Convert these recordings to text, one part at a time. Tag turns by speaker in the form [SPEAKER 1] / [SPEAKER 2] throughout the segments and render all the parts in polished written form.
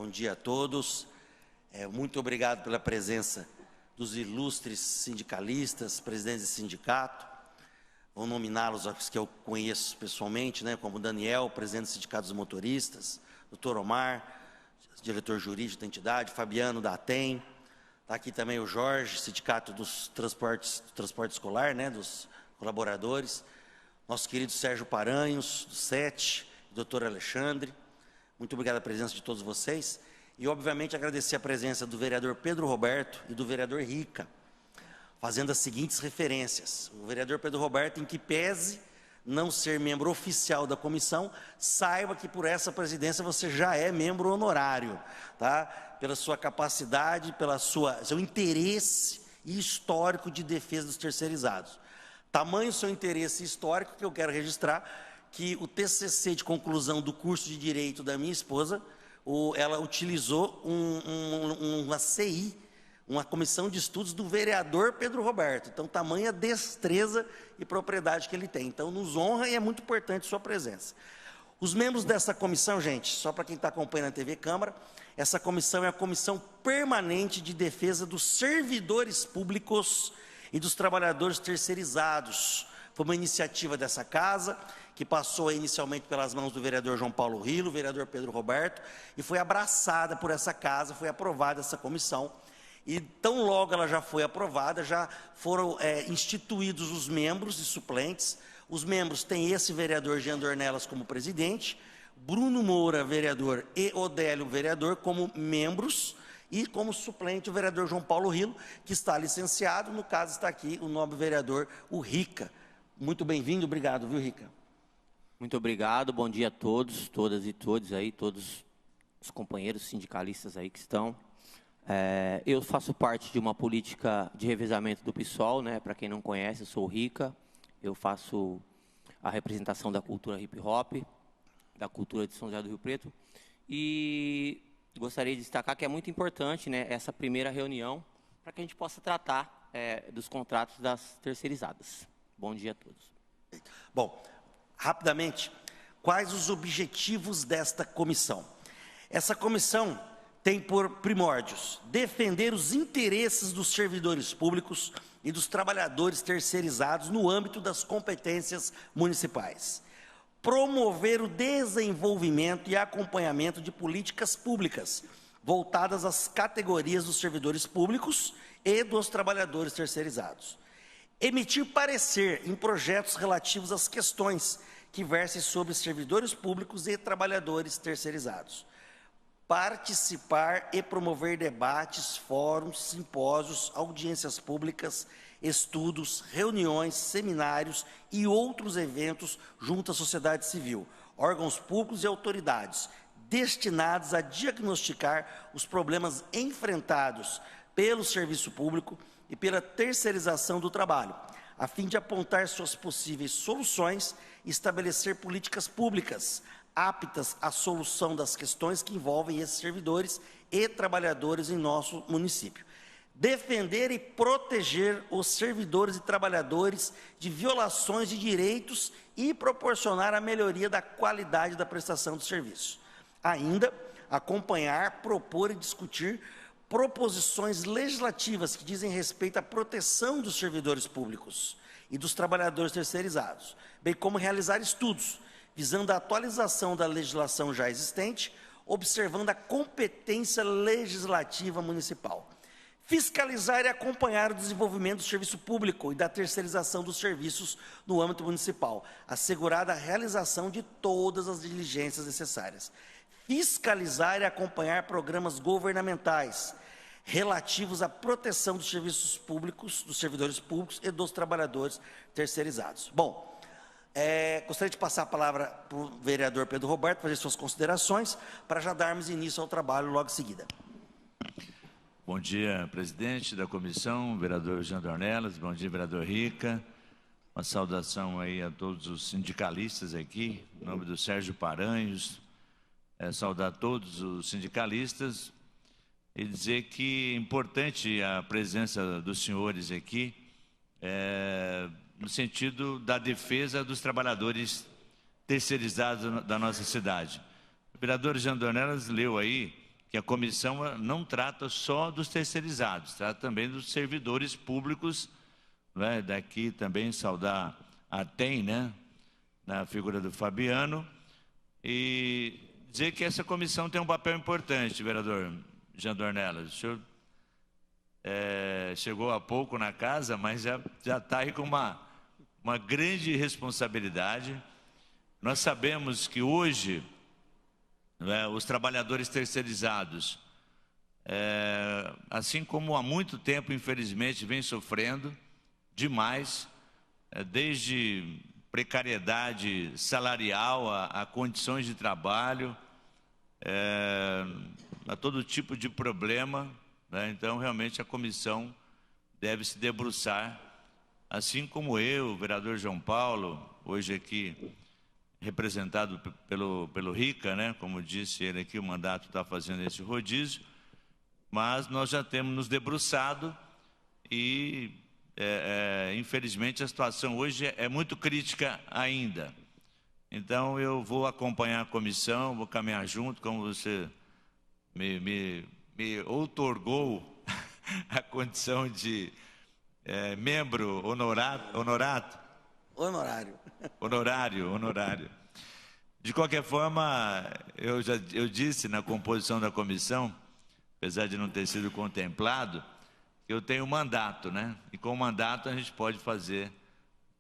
[SPEAKER 1] bom dia a todos. Muito obrigado pela presença dos ilustres sindicalistas, presidentes de sindicato. Vou nominá-los, os que eu conheço pessoalmente, né, como Daniel, presidente do Sindicato dos Motoristas, doutor Omar, diretor jurídico da entidade, Fabiano da ATEM, está aqui também o Jorge, Sindicato dos Transportes, do Transporte Escolar, né, dos colaboradores, nosso querido Sérgio Paranhos, do SET, doutor Alexandre. Muito obrigado pela presença de todos vocês. E, obviamente, agradecer a presença do vereador Pedro Roberto e do vereador Rica, fazendo as seguintes referências. O vereador Pedro Roberto, em que pese não ser membro oficial da comissão, saiba que por essa presidência você já é membro honorário, tá? Pela sua capacidade, pelo seu interesse histórico de defesa dos terceirizados. Tamanho seu interesse histórico que eu quero registrar que o TCC de conclusão do curso de Direito da minha esposa, ela utilizou uma CI, uma comissão de estudos do vereador Pedro Roberto. Então, tamanha destreza e propriedade que ele tem. Então, nos honra e é muito importante sua presença. Os membros dessa comissão, gente, só para quem está acompanhando a TV Câmara, essa comissão é a Comissão Permanente de Defesa dos Servidores Públicos e dos Trabalhadores Terceirizados. Foi uma iniciativa dessa casa, que passou inicialmente pelas mãos do vereador João Paulo Rilo, vereador Pedro Roberto, e foi abraçada por essa casa, foi aprovada essa comissão. E tão logo ela já foi aprovada, já foram instituídos os membros e suplentes. Os membros têm esse vereador Jean Dornelas como presidente, Bruno Moura, vereador, e Odélio, vereador, como membros, e como suplente o vereador João Paulo Rilo, que está licenciado, no caso está aqui o nobre vereador, o Rica. Muito bem-vindo, obrigado, viu, Rica?
[SPEAKER 2] Muito obrigado, bom dia a todos, todas e todos aí, todos os companheiros sindicalistas aí que estão. Eu faço parte de uma política de revezamento do PSOL, né? Para quem não conhece, eu sou o Rica, eu faço a representação da cultura hip-hop, da cultura de São José do Rio Preto, e gostaria de destacar que é muito importante, né, essa primeira reunião, para que a gente possa tratar dos contratos das terceirizadas. Bom dia a todos.
[SPEAKER 1] Bom, rapidamente, quais os objetivos desta comissão? Essa comissão tem por primórdios defender os interesses dos servidores públicos e dos trabalhadores terceirizados no âmbito das competências municipais, promover o desenvolvimento e acompanhamento de políticas públicas voltadas às categorias dos servidores públicos e dos trabalhadores terceirizados, emitir parecer em projetos relativos às questões que versem sobre servidores públicos e trabalhadores terceirizados, participar e promover debates, fóruns, simpósios, audiências públicas, estudos, reuniões, seminários e outros eventos junto à sociedade civil, órgãos públicos e autoridades, destinados a diagnosticar os problemas enfrentados pelo serviço público e pela terceirização do trabalho, a fim de apontar suas possíveis soluções e estabelecer políticas públicas aptas à solução das questões que envolvem esses servidores e trabalhadores em nosso município. Defender e proteger os servidores e trabalhadores de violações de direitos e proporcionar a melhoria da qualidade da prestação do serviço. Ainda, acompanhar, propor e discutir proposições legislativas que dizem respeito à proteção dos servidores públicos e dos trabalhadores terceirizados, bem como realizar estudos visando a atualização da legislação já existente, observando a competência legislativa municipal. Fiscalizar e acompanhar o desenvolvimento do serviço público e da terceirização dos serviços no âmbito municipal, assegurada a realização de todas as diligências necessárias. Fiscalizar e acompanhar programas governamentais relativos à proteção dos serviços públicos, dos servidores públicos e dos trabalhadores terceirizados. Bom, gostaria de passar a palavra para o vereador Pedro Roberto, fazer suas considerações, para já darmos início ao trabalho logo em seguida.
[SPEAKER 3] Bom dia, presidente da comissão, vereador Jean Dornelas, bom dia, vereador Rica. Uma saudação aí a todos os sindicalistas aqui, em nome do Sérgio Paranhos, saudar todos os sindicalistas e dizer que é importante a presença dos senhores aqui, no sentido da defesa dos trabalhadores terceirizados da nossa cidade. O vereador Jean Dornelas leu aí que a comissão não trata só dos terceirizados, trata também dos servidores públicos, né? Daqui também saudar a TEM, né? Na figura do Fabiano, e dizer que essa comissão tem um papel importante, vereador Jean Dornelas. O senhor chegou há pouco na casa, mas já está aí com uma grande responsabilidade. Nós sabemos que hoje, né, os trabalhadores terceirizados, assim como há muito tempo, infelizmente, vem sofrendo demais, desde precariedade salarial, a condições de trabalho, a todo tipo de problema, né? Então, realmente, a comissão deve se debruçar, assim como eu, o vereador João Paulo, hoje aqui representado pelo Rica, né? Como disse ele aqui, o mandato está fazendo esse rodízio, mas nós já temos nos debruçado e, infelizmente, a situação hoje é muito crítica ainda. Então, eu vou acompanhar a comissão, vou caminhar junto, como você me outorgou a condição de membro honorário. De qualquer forma, eu disse na composição da comissão, apesar de não ter sido contemplado, que eu tenho mandato, né? E com o mandato a gente pode fazer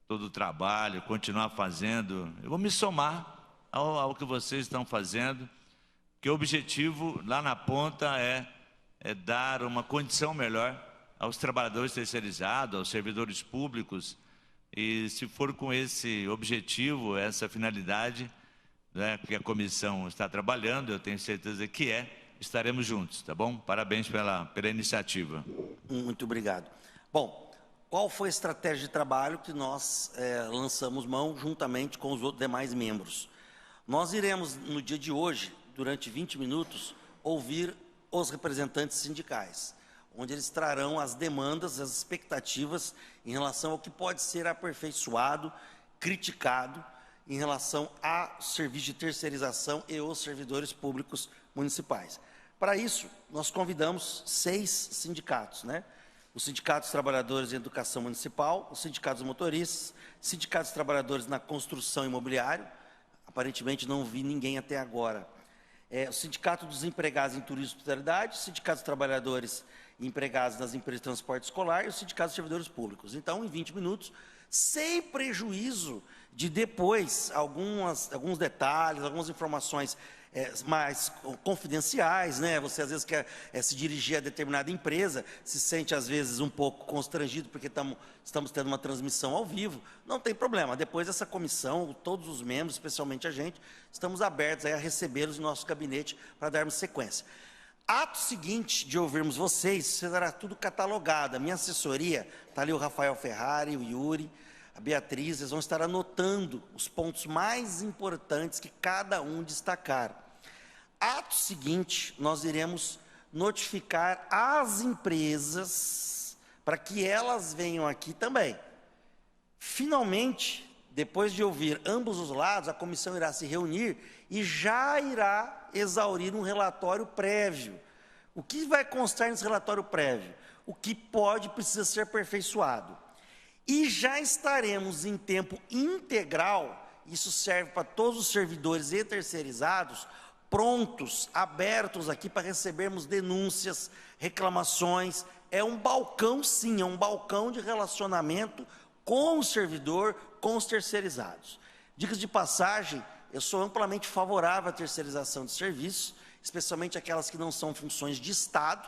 [SPEAKER 3] todo o trabalho, continuar fazendo. Eu vou me somar ao que vocês estão fazendo, que o objetivo lá na ponta é dar uma condição melhor aos trabalhadores terceirizados, aos servidores públicos. E se for com esse objetivo, essa finalidade, né, que a comissão está trabalhando, eu tenho certeza que estaremos juntos, tá bom? Parabéns pela iniciativa.
[SPEAKER 1] Muito obrigado. Bom, qual foi a estratégia de trabalho que nós lançamos mão juntamente com os outros demais membros? Nós iremos, no dia de hoje, durante 20 minutos, ouvir os representantes sindicais, onde eles trarão as demandas, as expectativas em relação ao que pode ser aperfeiçoado, criticado, em relação ao serviço de terceirização e os servidores públicos municipais. Para isso, nós convidamos 6 sindicatos, né? O Sindicato dos Trabalhadores em Educação Municipal, o Sindicato dos Motoristas, Sindicato dos Trabalhadores na Construção Imobiliária, aparentemente não vi ninguém até agora. O Sindicato dos Empregados em Turismo e Hospitalidade, o Sindicato dos Trabalhadores empregados nas empresas de transporte escolar e o Sindicato dos Servidores Públicos. Então, em 20 minutos, sem prejuízo de depois alguns detalhes, algumas informações mais confidenciais, né? Você às vezes quer se dirigir a determinada empresa, se sente às vezes um pouco constrangido porque estamos tendo uma transmissão ao vivo, não tem problema. Depois essa comissão, todos os membros, especialmente a gente, estamos abertos aí a recebê-los no nosso gabinete para darmos sequência. Ato seguinte de ouvirmos vocês, será tudo catalogado. A minha assessoria, está ali o Rafael Ferrari, o Yuri, a Beatriz, eles vão estar anotando os pontos mais importantes que cada um destacar. Ato seguinte, nós iremos notificar as empresas para que elas venham aqui também. Finalmente, depois de ouvir ambos os lados, a comissão irá se reunir e já irá exaurir um relatório prévio. O que vai constar nesse relatório prévio? O que pode e precisa ser aperfeiçoado. E já estaremos em tempo integral, isso serve para todos os servidores e terceirizados, prontos, abertos aqui para recebermos denúncias, reclamações. É um balcão, sim, é um balcão de relacionamento com o servidor, com os terceirizados. Dicas de passagem, eu sou amplamente favorável à terceirização de serviços, especialmente aquelas que não são funções de Estado,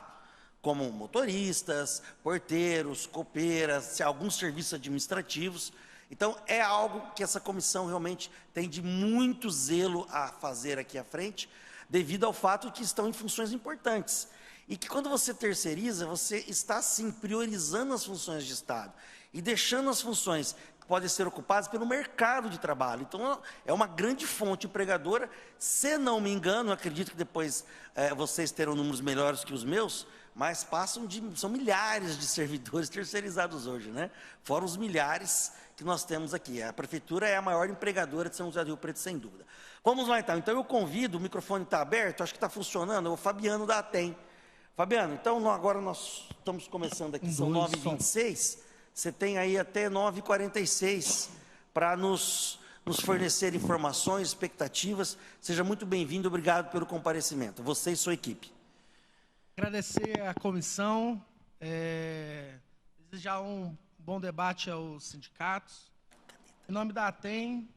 [SPEAKER 1] como motoristas, porteiros, copeiras, alguns serviços administrativos. Então, é algo que essa comissão realmente tem de muito zelo a fazer aqui à frente, devido ao fato que estão em funções importantes. E que quando você terceiriza, você está, sim, priorizando as funções de Estado e deixando as funções que podem ser ocupadas pelo mercado de trabalho. Então, é uma grande fonte empregadora. Se não me engano, acredito que depois vocês terão números melhores que os meus, mas são milhares de servidores terceirizados hoje, né? Fora os milhares que nós temos aqui. A prefeitura é a maior empregadora de São José do Rio Preto, sem dúvida. Vamos lá, então. Então, eu convido, o microfone está aberto, acho que está funcionando, o Fabiano da ATEM. Fabiano, então, agora nós estamos começando aqui, são 9h26, você tem aí até 9h46 para nos fornecer informações, expectativas. Seja muito bem-vindo, obrigado pelo comparecimento. Você e sua equipe.
[SPEAKER 4] Agradecer à comissão, desejar um bom debate aos sindicatos. Em nome da ATEM,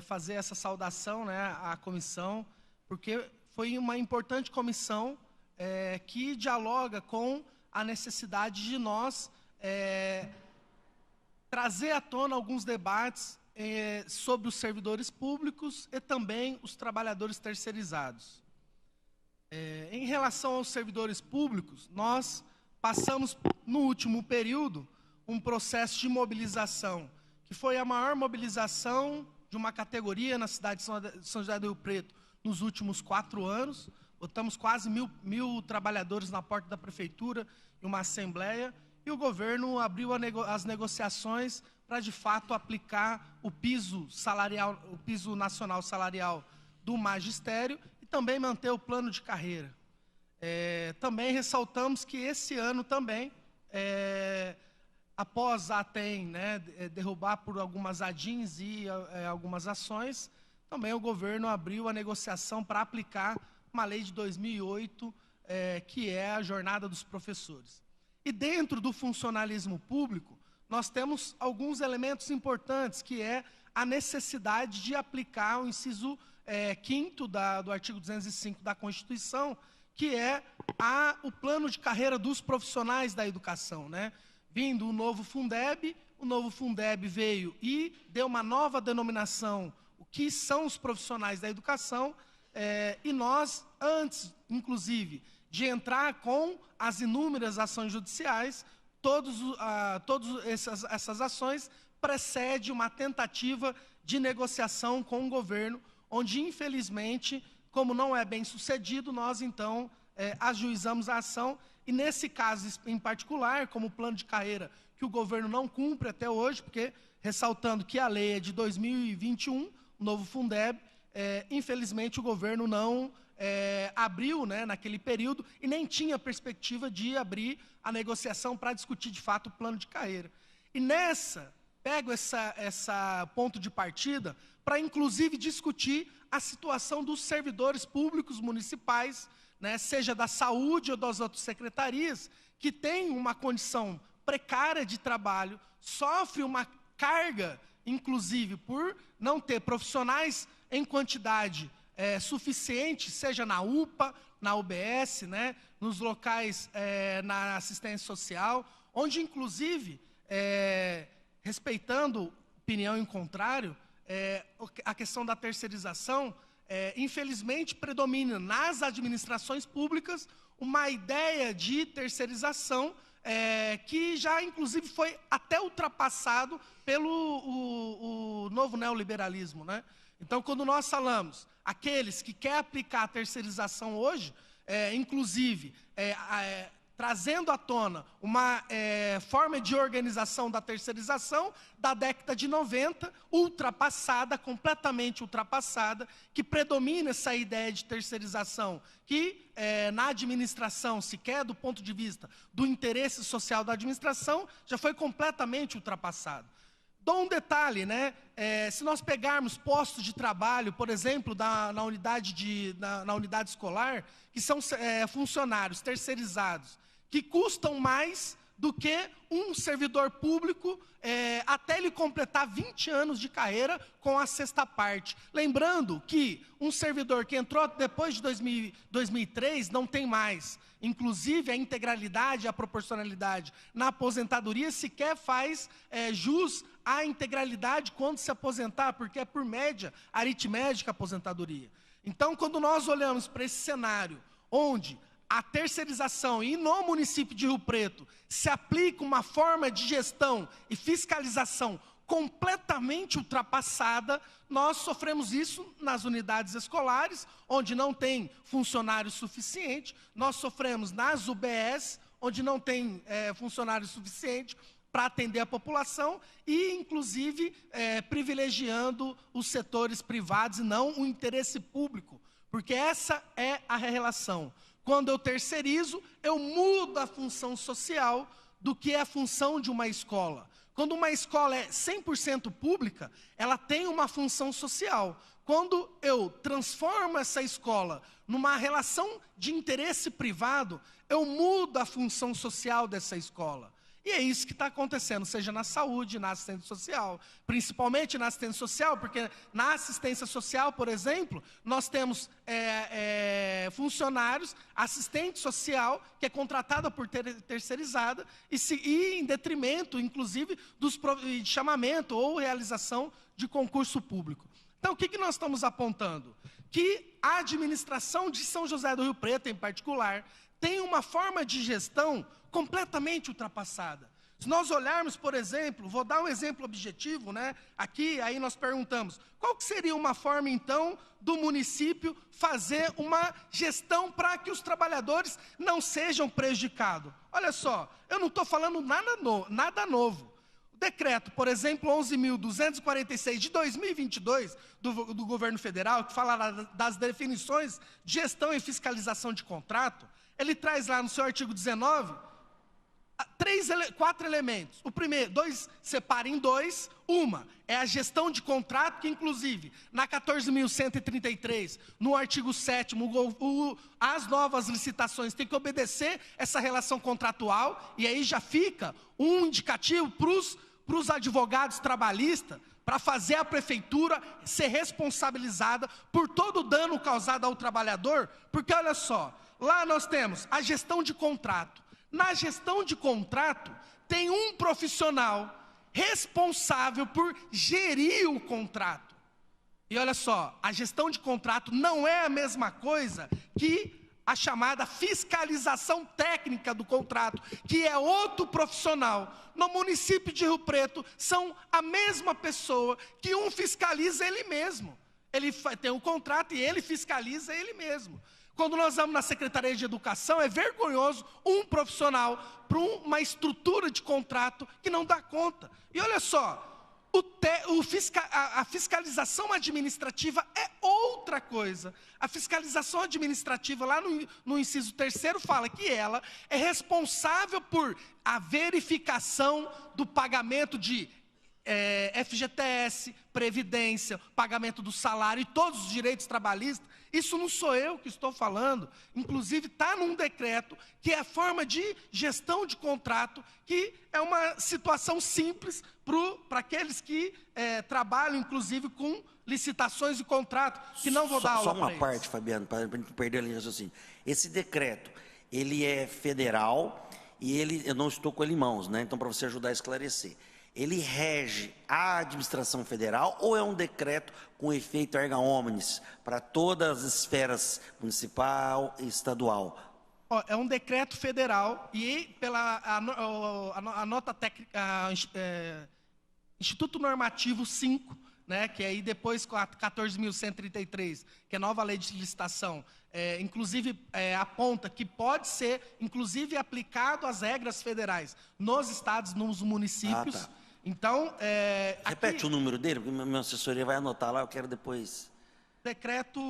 [SPEAKER 4] fazer essa saudação, né, à comissão, porque foi uma importante comissão que dialoga com a necessidade de nós trazer à tona alguns debates sobre os servidores públicos e também os trabalhadores terceirizados. Em relação aos servidores públicos, nós passamos, no último período, um processo de mobilização, que foi a maior mobilização de uma categoria na cidade de São José do Rio Preto nos últimos 4 anos. Botamos quase mil trabalhadores na porta da prefeitura e uma assembleia, e o governo abriu as negociações para, de fato, aplicar o piso salarial, o piso nacional salarial do magistério, também manter o plano de carreira. Também ressaltamos que esse ano também, após a ATEM, né, derrubar por algumas ADINs e algumas ações, também o governo abriu a negociação para aplicar uma lei de 2008, que é a jornada dos professores. E dentro do funcionalismo público, nós temos alguns elementos importantes, que é a necessidade de aplicar o inciso 5º do artigo 205 da Constituição, que é o plano de carreira dos profissionais da educação, né? Vindo o novo Fundeb veio e deu uma nova denominação, o que são os profissionais da educação, e nós, antes, inclusive, de entrar com as inúmeras ações judiciais, todas essas ações precede uma tentativa de negociação com o governo, onde, infelizmente, como não é bem sucedido, nós, então, ajuizamos a ação, e nesse caso em particular, como plano de carreira que o governo não cumpre até hoje, porque, ressaltando que a lei é de 2021, o novo Fundeb, infelizmente o governo não abriu, né, naquele período, e nem tinha perspectiva de abrir a negociação para discutir, de fato, o plano de carreira. E pego essa ponto de partida para, inclusive, discutir a situação dos servidores públicos municipais, né, seja da saúde ou das outras secretarias, que têm uma condição precária de trabalho, sofre uma carga, inclusive, por não ter profissionais em quantidade suficiente, seja na UPA, na UBS, né, nos locais na assistência social, onde, inclusive, respeitando opinião em contrário, a questão da terceirização, infelizmente, predomina nas administrações públicas uma ideia de terceirização que já, inclusive, foi até ultrapassado pelo o novo neoliberalismo, né? Então, quando nós falamos, aqueles que querem aplicar a terceirização hoje, inclusive, trazendo à tona uma forma de organização da terceirização da década de 90, completamente ultrapassada, que predomina essa ideia de terceirização, que na administração, sequer do ponto de vista do interesse social da administração, já foi completamente ultrapassado. Dou um detalhe, né? Se nós pegarmos postos de trabalho, por exemplo, na unidade escolar, que são funcionários terceirizados, que custam mais do que um servidor público até ele completar 20 anos de carreira com a sexta parte. Lembrando que um servidor que entrou depois de 2003 não tem mais. Inclusive, a integralidade, a proporcionalidade na aposentadoria sequer faz jus à integralidade quando se aposentar, porque é por média aritmética a aposentadoria. Então, quando nós olhamos para esse cenário, onde a terceirização, e no município de Rio Preto, se aplica uma forma de gestão e fiscalização completamente ultrapassada, nós sofremos isso nas unidades escolares, onde não tem funcionário suficiente, nós sofremos nas UBS, onde não tem funcionário suficiente para atender a população e, inclusive, privilegiando os setores privados e não o interesse público, porque essa é a relação. Quando eu terceirizo, eu mudo a função social do que é a função de uma escola. Quando uma escola é 100% pública, ela tem uma função social. Quando eu transformo essa escola numa relação de interesse privado, eu mudo a função social dessa escola. E é isso que está acontecendo, seja na saúde, na assistência social. Principalmente na assistência social, porque na assistência social, por exemplo, nós temos funcionários, assistente social, que é contratada por terceirizada, e em detrimento, inclusive, de chamamento ou realização de concurso público. Então, o que nós estamos apontando? Que a administração de São José do Rio Preto, em particular, tem uma forma de gestão completamente ultrapassada. Se nós olharmos, por exemplo, vou dar um exemplo objetivo, né? Aqui, aí nós perguntamos, qual que seria uma forma, então, do município fazer uma gestão para que os trabalhadores não sejam prejudicados? Olha só, eu não estou falando nada novo. O decreto, por exemplo, 11.246 de 2022 do governo federal, que fala das definições de gestão e fiscalização de contrato, ele traz lá no seu artigo 19 4 elementos. O primeiro, separa em dois. Uma é a gestão de contrato, que inclusive na 14.133, no artigo 7º, as novas licitações têm que obedecer essa relação contratual, e aí já fica um indicativo para os advogados trabalhistas, para fazer a prefeitura ser responsabilizada por todo o dano causado ao trabalhador, porque olha só, lá nós temos a gestão de contrato. Na gestão de contrato, tem um profissional responsável por gerir o contrato. E olha só, a gestão de contrato não é a mesma coisa que a chamada fiscalização técnica do contrato, que é outro profissional. No município de Rio Preto, são a mesma pessoa, que um fiscaliza ele mesmo. Ele tem um contrato e ele fiscaliza ele mesmo. Quando nós vamos na Secretaria de Educação, é vergonhoso um profissional para uma estrutura de contrato que não dá conta. E olha só, a fiscalização administrativa é outra coisa. A fiscalização administrativa, lá no inciso 3º, fala que ela é responsável por a verificação do pagamento de FGTS, Previdência, pagamento do salário e todos os direitos trabalhistas. Isso não sou eu que estou falando, inclusive está num decreto, que é a forma de gestão de contrato, que é uma situação simples para aqueles que trabalham, inclusive, com licitações e contratos, que não vou dar aula
[SPEAKER 1] Só uma parte, Fabiano, para não perder a linha de raciocínio. Esse decreto, ele é federal e eu não estou com ele em mãos, né? Então, para você ajudar a esclarecer. Ele rege a administração federal ou é um decreto com efeito erga omnes para todas as esferas municipal e estadual?
[SPEAKER 4] É um decreto federal e pela a nota técnica, Instituto Normativo 5, né, que aí depois com a 14.133, que é a nova lei de licitação, inclusive aponta que pode ser, inclusive, aplicado às regras federais nos estados, nos municípios.
[SPEAKER 1] Ah, tá.
[SPEAKER 4] Então,
[SPEAKER 1] repete
[SPEAKER 4] aqui,
[SPEAKER 1] o número dele, porque minha assessoria vai anotar lá, eu quero depois.
[SPEAKER 4] Decreto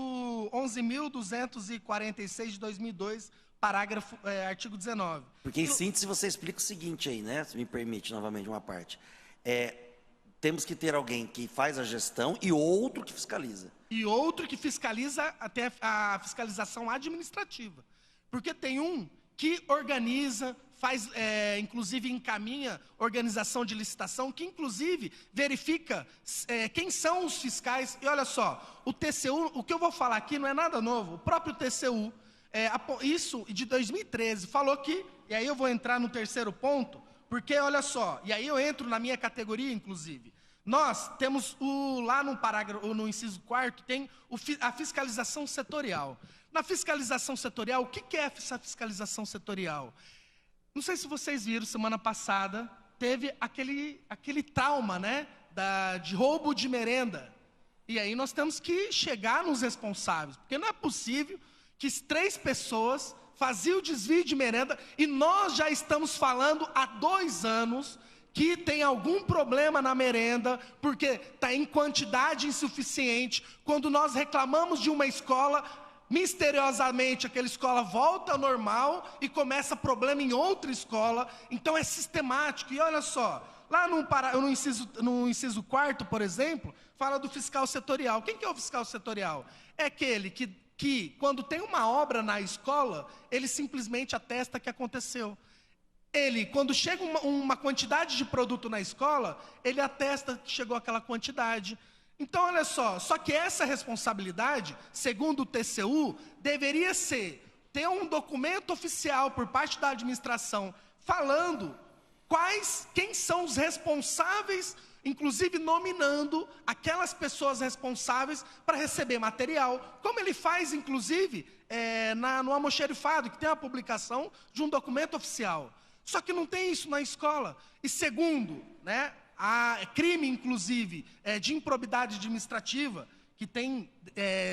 [SPEAKER 4] 11.246 de 2002, parágrafo, artigo 19.
[SPEAKER 1] Porque em síntese você explica o seguinte aí, né? Se me permite novamente uma parte. Temos que ter alguém que faz a gestão e outro que fiscaliza.
[SPEAKER 4] E outro que fiscaliza até a fiscalização administrativa. Porque tem um que organiza, faz, inclusive encaminha organização de licitação, que inclusive verifica quem são os fiscais. E olha só, o TCU, o que eu vou falar aqui não é nada novo. O próprio TCU, isso de 2013, falou que, e aí eu vou entrar no terceiro ponto, porque olha só, e aí eu entro na minha categoria, inclusive. Nós temos lá no parágrafo, no inciso 4º, tem a fiscalização setorial. Na fiscalização setorial, o que é essa fiscalização setorial? Não sei se vocês viram, semana passada, teve aquele trauma, né, de roubo de merenda. E aí nós temos que chegar nos responsáveis, porque não é possível que 3 pessoas fazia o desvio de merenda, e nós já estamos falando há 2 anos que tem algum problema na merenda, porque está em quantidade insuficiente. Quando nós reclamamos de uma escola, misteriosamente aquela escola volta ao normal e começa problema em outra escola. Então é sistemático. E olha só, lá no inciso 4º, por exemplo, fala do fiscal setorial. Quem que é o fiscal setorial? É aquele que quando tem uma obra na escola, ele simplesmente atesta que aconteceu. Ele, quando chega uma quantidade de produto na escola, ele atesta que chegou aquela quantidade. Então, olha só que essa responsabilidade, segundo o TCU, deveria ter um documento oficial por parte da administração falando quem são os responsáveis, inclusive nominando aquelas pessoas responsáveis para receber material, como ele faz, inclusive, no almoxerifado, que tem a publicação de um documento oficial. Só que não tem isso na escola. E segundo, né, há crime, inclusive, de improbidade administrativa, que tem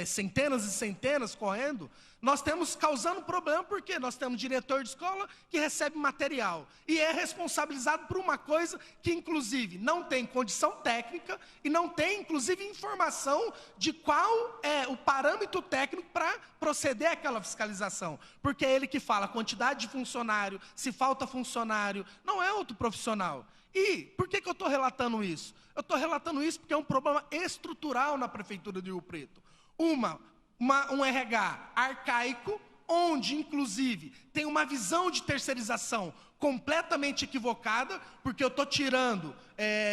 [SPEAKER 4] centenas e centenas correndo, nós temos causando problema, porque nós temos diretor de escola que recebe material e é responsabilizado por uma coisa que, inclusive, não tem condição técnica e não tem, inclusive, informação de qual é o parâmetro técnico para proceder àquela fiscalização. Porque é ele que fala a quantidade de funcionário, se falta funcionário, não é outro profissional. E por que eu estou relatando isso? Eu estou relatando isso porque é um problema estrutural na Prefeitura de Rio Preto. Um RH arcaico, onde, inclusive, tem uma visão de terceirização completamente equivocada, porque eu estou tirando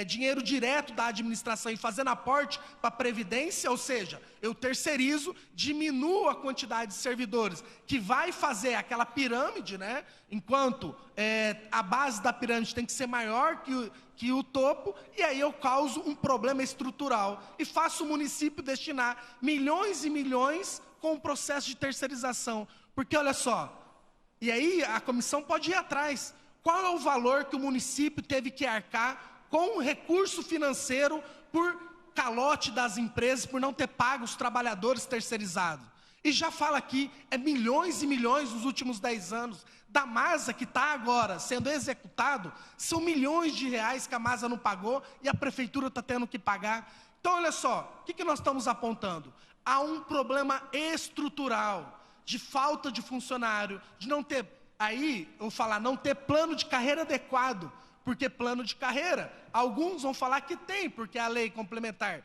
[SPEAKER 4] dinheiro direto da administração e fazendo aporte para a Previdência, ou seja, eu terceirizo, diminuo a quantidade de servidores que vai fazer aquela pirâmide, né? Enquanto a base da pirâmide tem que ser maior que o topo, e aí eu causo um problema estrutural e faço o município destinar milhões e milhões com o processo de terceirização. Porque, olha só, e aí a comissão pode ir atrás. Qual é o valor que o município teve que arcar com recurso financeiro por calote das empresas, por não ter pago os trabalhadores terceirizados? E já fala aqui, milhões e milhões nos últimos 10 anos. Da MASA, que está agora sendo executado, são milhões de reais que a MASA não pagou e a prefeitura está tendo que pagar. Então, olha só, o que nós estamos apontando? Há um problema estrutural de falta de funcionário, de não ter, não ter plano de carreira adequado. Porque plano de carreira, alguns vão falar que tem, porque a lei complementar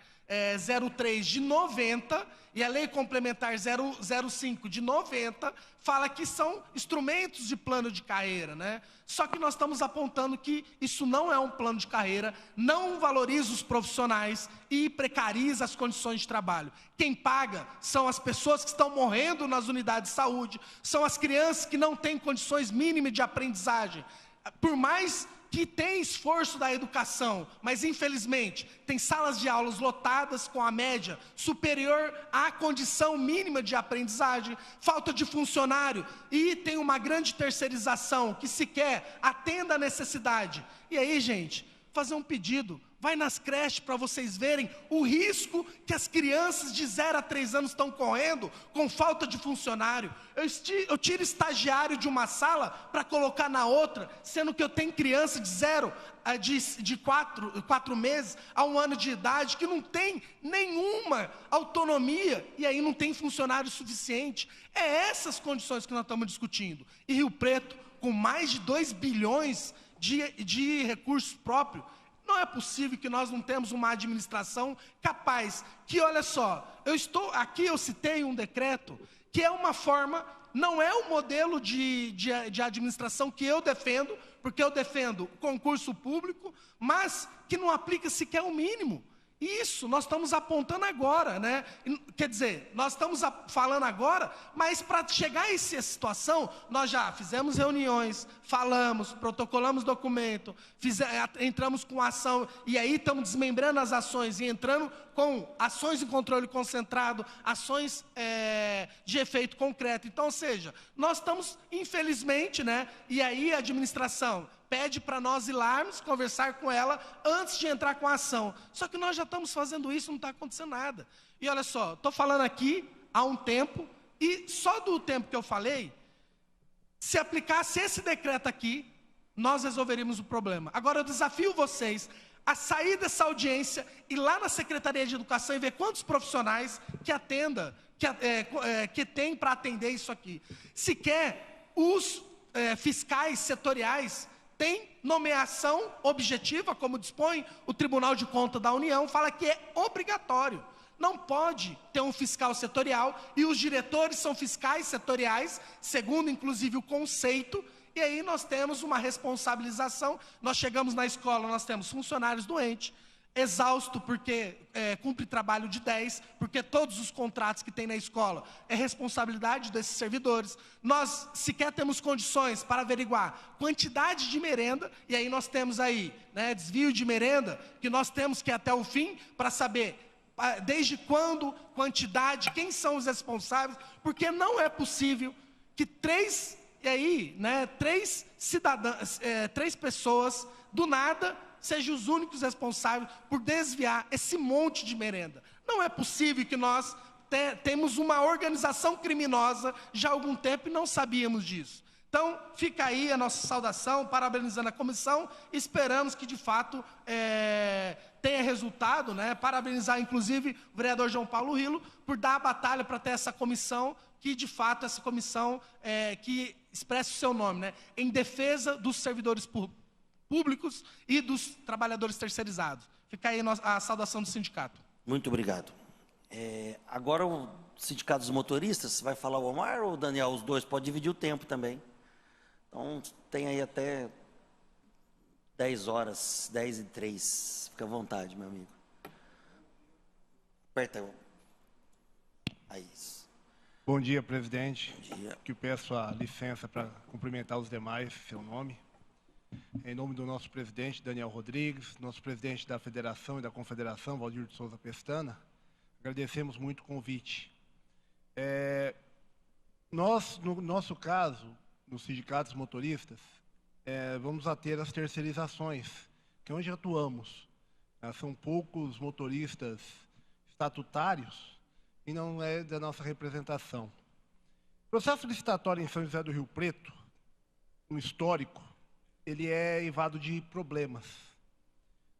[SPEAKER 4] 03 de 90 e a lei complementar 005 de 90 fala que são instrumentos de plano de carreira, né? Só que nós estamos apontando que isso não é um plano de carreira, não valoriza os profissionais e precariza as condições de trabalho. Quem paga são as pessoas que estão morrendo nas unidades de saúde, são as crianças que não têm condições mínimas de aprendizagem. Por mais que tem esforço da educação, mas infelizmente tem salas de aulas lotadas com a média superior à condição mínima de aprendizagem, falta de funcionário e tem uma grande terceirização que sequer atenda à necessidade. E aí, gente, fazer um pedido, vai nas creches para vocês verem o risco que as crianças de 0 a 3 anos estão correndo com falta de funcionário. Eu tiro estagiário de uma sala para colocar na outra, sendo que eu tenho criança de 4 meses a 1 ano de idade que não tem nenhuma autonomia e aí não tem funcionário suficiente. É essas condições que nós estamos discutindo. E Rio Preto, com mais de 2 bilhões de recursos próprios, não é possível que nós não temos uma administração capaz, que olha só, eu citei um decreto, que é uma forma, não é o modelo de administração que eu defendo, porque eu defendo concurso público, mas que não aplica sequer o mínimo. Isso nós estamos apontando agora, né? Quer dizer, nós estamos falando agora, mas para chegar a essa situação, nós já fizemos reuniões, falamos, protocolamos documento, entramos com ação, e aí estamos desmembrando as ações e entrando com ações de controle concentrado, ações de efeito concreto. Então, ou seja, nós estamos, infelizmente, né? E aí a administração pede para nós irmos conversar com ela antes de entrar com a ação. Só que nós já estamos fazendo isso, não está acontecendo nada. E olha só, estou falando aqui há um tempo, e só do tempo que eu falei, Se aplicasse esse decreto aqui, nós resolveríamos o problema. Agora eu desafio vocês a sair dessa audiência, ir lá na Secretaria de Educação e ver quantos profissionais que tem para atender isso aqui. Sequer os fiscais setoriais têm nomeação objetiva, como dispõe o Tribunal de Contas da União, fala que é obrigatório. Não pode ter um fiscal setorial e os diretores são fiscais setoriais, segundo inclusive o conceito, e aí nós temos uma responsabilização. Nós chegamos na escola, nós temos funcionários doentes, exausto porque cumpre trabalho de 10, porque todos os contratos que tem na escola é responsabilidade desses servidores. Nós sequer temos condições para averiguar quantidade de merenda, e aí nós temos aí, né, desvio de merenda, que nós temos que ir até o fim para saber desde quando, quantidade, quem são os responsáveis, porque não é possível que três pessoas, do nada, sejam os únicos responsáveis por desviar esse monte de merenda. Não é possível que nós temos uma organização criminosa já há algum tempo e não sabíamos disso. Então, fica aí a nossa saudação, parabenizando a comissão, esperamos que, de fato, tenha resultado, né? Parabenizar, inclusive, o vereador João Paulo Rilo, por dar a batalha para ter essa comissão, que, de fato, essa comissão que expressa o seu nome, né? Em defesa dos servidores públicos e dos trabalhadores terceirizados. Fica aí a saudação do sindicato.
[SPEAKER 1] Muito obrigado. Agora, o Sindicato dos Motoristas, vai falar o Omar ou o Daniel? Os dois, pode dividir o tempo também. Então, tem aí até 10 horas, 10h03. Fica à vontade, meu amigo. Aperta. Aí.
[SPEAKER 5] Bom dia, presidente.
[SPEAKER 1] Bom dia.
[SPEAKER 5] Que peço a licença para cumprimentar os demais, seu nome. Em nome do nosso presidente, Daniel Rodrigues, nosso presidente da Federação e da Confederação, Valdir de Souza Pestana, agradecemos muito o convite. Nós, no nosso caso, nos sindicatos motoristas, vamos a ter as terceirizações, que é onde atuamos. São poucos motoristas estatutários e não é da nossa representação. O processo licitatório em São José do Rio Preto, um histórico, ele é eivado de problemas.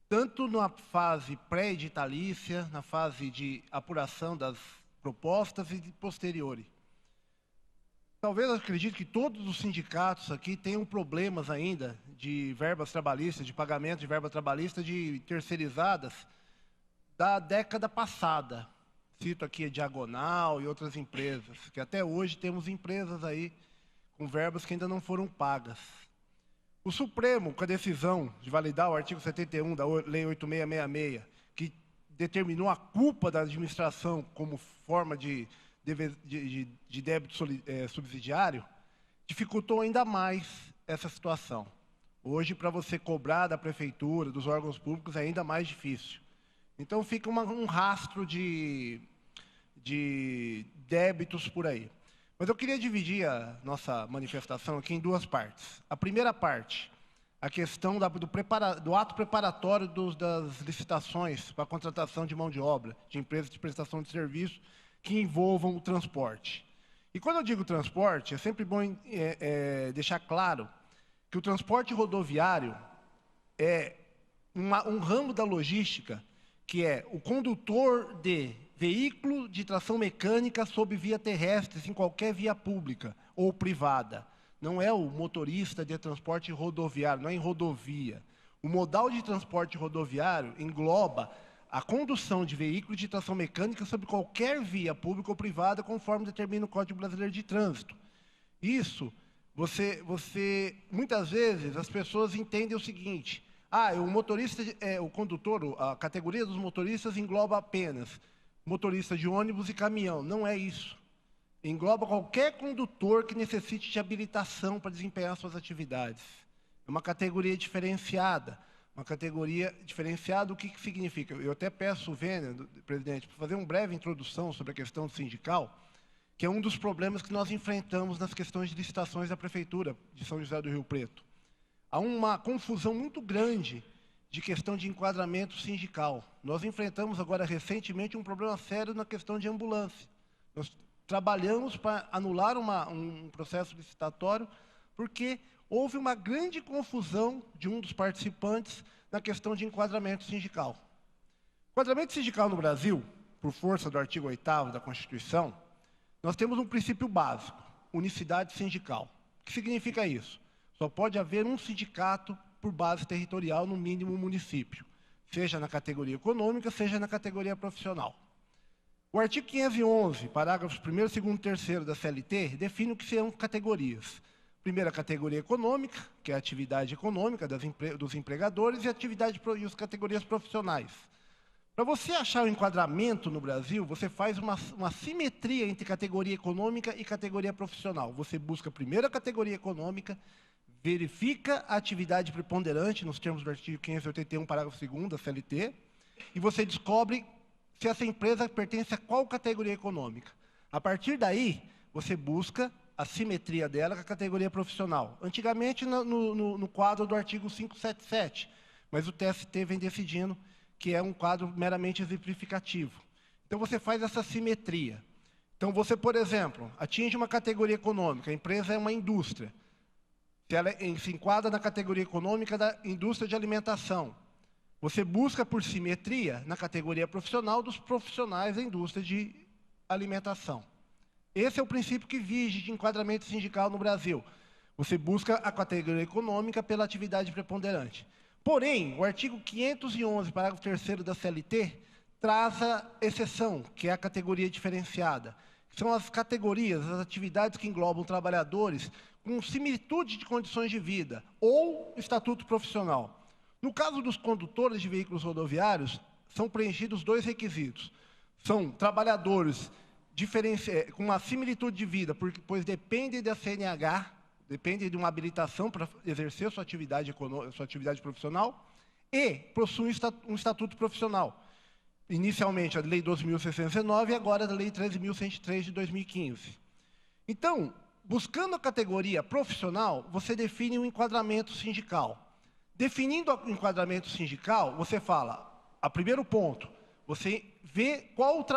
[SPEAKER 5] Tanto na fase pré-editalícia, na fase de apuração das propostas e de posteriori. Talvez eu acredite que todos os sindicatos aqui tenham problemas ainda de verbas trabalhistas, de pagamento de verba trabalhista de terceirizadas da década passada. Cito aqui a Diagonal e outras empresas, que até hoje temos empresas aí com verbas que ainda não foram pagas. O Supremo, com a decisão de validar o artigo 71 da Lei 8666, que determinou a culpa da administração como forma de débito subsidiário, dificultou ainda mais essa situação. Hoje, para você cobrar da prefeitura, dos órgãos públicos, é ainda mais difícil. Então, fica um rastro de débitos por aí. Mas eu queria dividir a nossa manifestação aqui em duas partes. A primeira parte, a questão do ato preparatório das licitações para a contratação de mão de obra, de empresas de prestação de serviço, que envolvam o transporte. E quando eu digo transporte, é sempre bom deixar claro que o transporte rodoviário é um ramo da logística que é o condutor de veículo de tração mecânica sob via terrestre, em qualquer via pública ou privada. Não é o motorista de transporte rodoviário, não é em rodovia. O modal de transporte rodoviário engloba a condução de veículos de tração mecânica sobre qualquer via pública ou privada, conforme determina o Código Brasileiro de Trânsito. Isso, muitas vezes, as pessoas entendem o seguinte: o motorista, o condutor, a categoria dos motoristas engloba apenas motorista de ônibus e caminhão. Não é isso. Engloba qualquer condutor que necessite de habilitação para desempenhar suas atividades. É uma categoria diferenciada. Uma categoria diferenciada, o que significa? Eu até peço o Vênia, presidente, para fazer uma breve introdução sobre a questão sindical, que é um dos problemas que nós enfrentamos nas questões de licitações da Prefeitura de São José do Rio Preto. Há uma confusão muito grande de questão de enquadramento sindical. Nós enfrentamos agora recentemente um problema sério na questão de ambulância. Nós trabalhamos para anular um processo licitatório Porque houve uma grande confusão de um dos participantes na questão de enquadramento sindical. Enquadramento sindical no Brasil, por força do artigo 8º da Constituição, nós temos um princípio básico, unicidade sindical. O que significa isso? Só pode haver um sindicato por base territorial, no mínimo um município, seja na categoria econômica, seja na categoria profissional. O artigo 511, parágrafos 1º, 2º e 3º da CLT, define o que são categorias. Primeira categoria econômica, que é a atividade econômica dos empregadores, e e as categorias profissionais. Para você achar o enquadramento no Brasil, você faz uma simetria entre categoria econômica e categoria profissional. Você busca a primeira categoria econômica, verifica a atividade preponderante, nos termos do artigo 581, parágrafo 2º da CLT, e você descobre se essa empresa pertence a qual categoria econômica. A partir daí, você busca a simetria dela com a categoria profissional. Antigamente, no quadro do artigo 577, mas o TST vem decidindo que é um quadro meramente exemplificativo. Então, você faz essa simetria. Então, você, por exemplo, atinge uma categoria econômica, a empresa é uma indústria. Se ela se enquadra na categoria econômica da indústria de alimentação, você busca por simetria na categoria profissional dos profissionais da indústria de alimentação. Esse é o princípio que vige de enquadramento sindical no Brasil. Você busca a categoria econômica pela atividade preponderante. Porém, o artigo 511, parágrafo 3º da CLT, traz a exceção, que é a categoria diferenciada. São as categorias, as atividades que englobam trabalhadores com similitude de condições de vida ou estatuto profissional. No caso dos condutores de veículos rodoviários, são preenchidos 2 requisitos. São trabalhadores com uma similitude de vida, pois dependem da CNH, dependem de uma habilitação para exercer sua atividade profissional, e possuem um estatuto profissional. Inicialmente, a Lei 12.619 e agora a Lei 13.103 de 2015. Então, buscando a categoria profissional, você define um enquadramento sindical. Definindo o enquadramento sindical, você fala, a primeiro ponto, você vê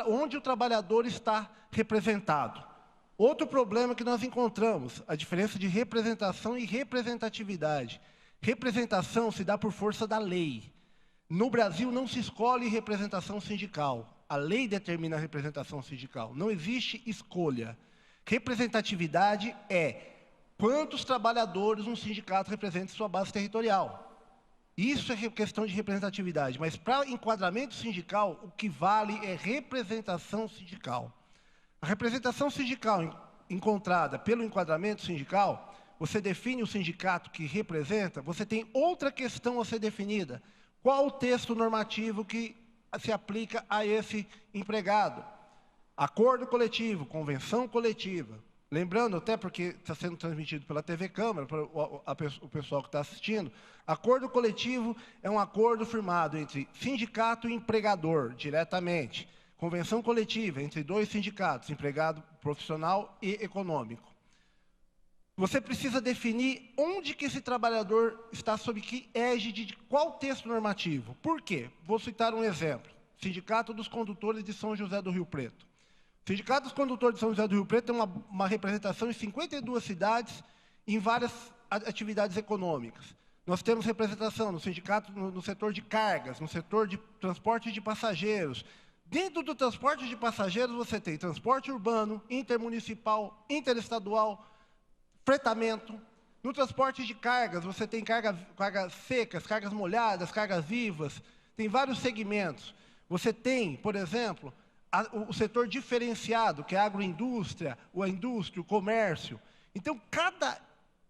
[SPEAKER 5] onde o trabalhador está representado. Outro problema que nós encontramos, a diferença de representação e representatividade. Representação se dá por força da lei. No Brasil não se escolhe representação sindical. A lei determina a representação sindical. Não existe escolha. Representatividade é quantos trabalhadores um sindicato representa em sua base territorial. Isso é questão de representatividade, mas para enquadramento sindical, o que vale é representação sindical. A representação sindical encontrada pelo enquadramento sindical, você define o sindicato que representa, você tem outra questão a ser definida. Qual o texto normativo que se aplica a esse empregado? Acordo coletivo, convenção coletiva. Lembrando, até porque está sendo transmitido pela TV Câmara, para o pessoal que está assistindo, acordo coletivo é um acordo firmado entre sindicato e empregador, diretamente. Convenção coletiva entre 2 sindicatos, empregado profissional e econômico. Você precisa definir onde que esse trabalhador está sob que égide de qual texto normativo. Por quê? Vou citar um exemplo. Sindicato dos Condutores de São José do Rio Preto. O Sindicato dos Condutores de São José do Rio Preto tem uma representação em 52 cidades em várias atividades econômicas. Nós temos representação no sindicato no setor de cargas, no setor de transporte de passageiros. Dentro do transporte de passageiros, você tem transporte urbano, intermunicipal, interestadual, fretamento. No transporte de cargas, você tem cargas secas, cargas molhadas, cargas vivas. Tem vários segmentos. Você tem, por exemplo, o setor diferenciado, que é a agroindústria, a indústria, o comércio. Então, cada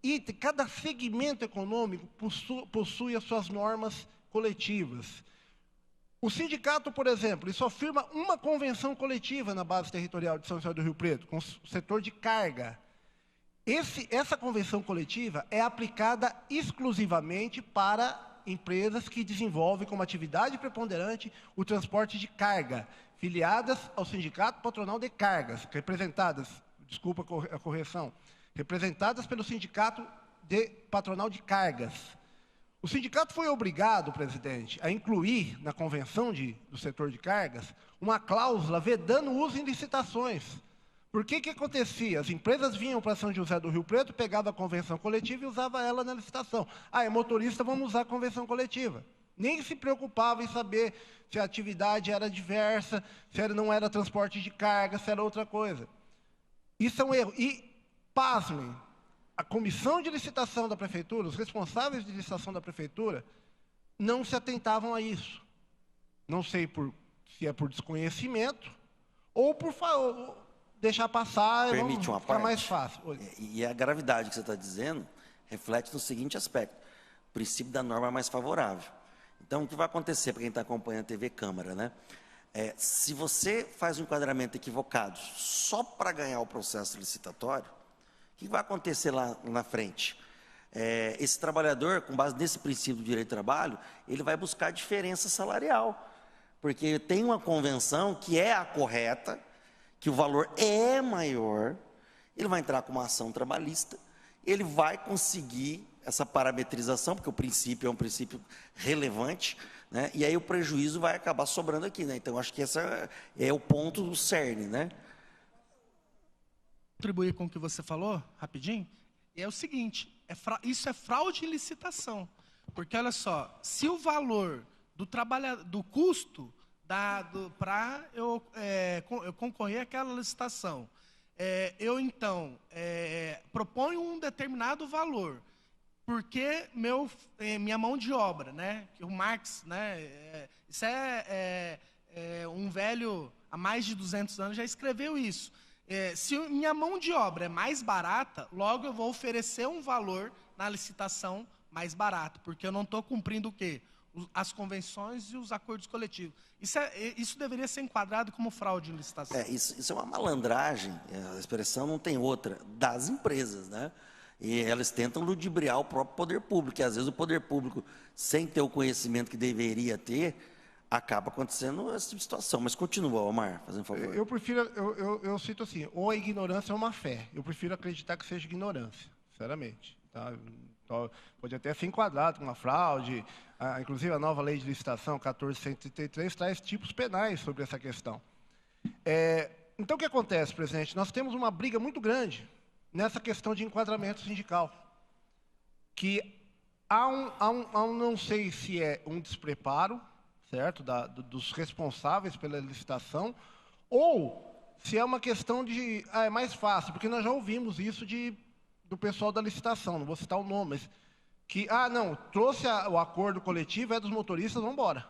[SPEAKER 5] item, cada segmento econômico possui as suas normas coletivas. O sindicato, por exemplo, ele só firma uma convenção coletiva na base territorial de São José do Rio Preto, com o setor de carga. Essa convenção coletiva é aplicada exclusivamente para empresas que desenvolvem como atividade preponderante o transporte de carga, filiadas ao Sindicato Patronal de Cargas, representadas, desculpa a correção, representadas pelo Sindicato Patronal de Cargas. O sindicato foi obrigado, presidente, a incluir na convenção do setor de cargas uma cláusula vedando o uso em licitações, Por que que acontecia? As empresas vinham para São José do Rio Preto, pegavam a convenção coletiva e usavam ela na licitação. Ah, é motorista, vamos usar a convenção coletiva. Nem se preocupava em saber se a atividade era diversa, se não era transporte de carga, se era outra coisa. Isso é um erro. E, pasmem, a comissão de licitação da prefeitura, os responsáveis de licitação da prefeitura, não se atentavam a isso. Não sei se é por desconhecimento ou por deixar passar,
[SPEAKER 1] Permite uma
[SPEAKER 5] ficar
[SPEAKER 1] parte?
[SPEAKER 5] mais fácil.
[SPEAKER 1] E a gravidade que você está dizendo reflete no seguinte aspecto: o princípio da norma é mais favorável. Então, o que vai acontecer para quem está acompanhando a TV Câmara, né? Se você faz um enquadramento equivocado só para ganhar o processo licitatório, o que vai acontecer lá na frente? Esse trabalhador, com base nesse princípio do direito do trabalho, ele vai buscar diferença salarial, porque tem uma convenção que é a correta, que o valor é maior, ele vai entrar com uma ação trabalhista, ele vai conseguir essa parametrização, porque o princípio é um princípio relevante, né? E aí o prejuízo vai acabar sobrando aqui, né? Então, acho que esse é o ponto do cerne, né?
[SPEAKER 4] Contribuir com o que você falou, rapidinho, é o seguinte, isso é fraude em licitação, porque, olha só, se o valor do custo para eu concorrer àquela licitação, eu, então, proponho um determinado valor, porque minha mão de obra, né, que o Marx, né, isso um velho, há mais de 200 anos, já escreveu isso. Se minha mão de obra é mais barata, logo eu vou oferecer um valor na licitação mais barato, porque eu não estou cumprindo o quê? As convenções e os acordos coletivos. Isso deveria ser enquadrado como fraude em licitação.
[SPEAKER 1] Isso é uma malandragem, a expressão não tem outra, das empresas, né? E elas tentam ludibriar o próprio poder público, e às vezes o poder público, sem ter o conhecimento que deveria ter, acaba acontecendo essa situação. Mas continua, Omar, fazendo favor.
[SPEAKER 5] Eu cito assim, ou a ignorância ou uma fé. Eu prefiro acreditar que seja ignorância, sinceramente. Tá? Pode até ser enquadrado com uma fraude. Inclusive, a nova lei de licitação, 1433, traz tipos penais sobre essa questão. Então, o que acontece, presidente? Nós temos uma briga muito grande nessa questão de enquadramento sindical, que não sei se é um despreparo, certo, dos responsáveis pela licitação, ou se é uma questão de... é mais fácil, porque nós já ouvimos isso do pessoal da licitação, não vou citar o nome, mas que, não, trouxe o acordo coletivo, é dos motoristas, vamos embora.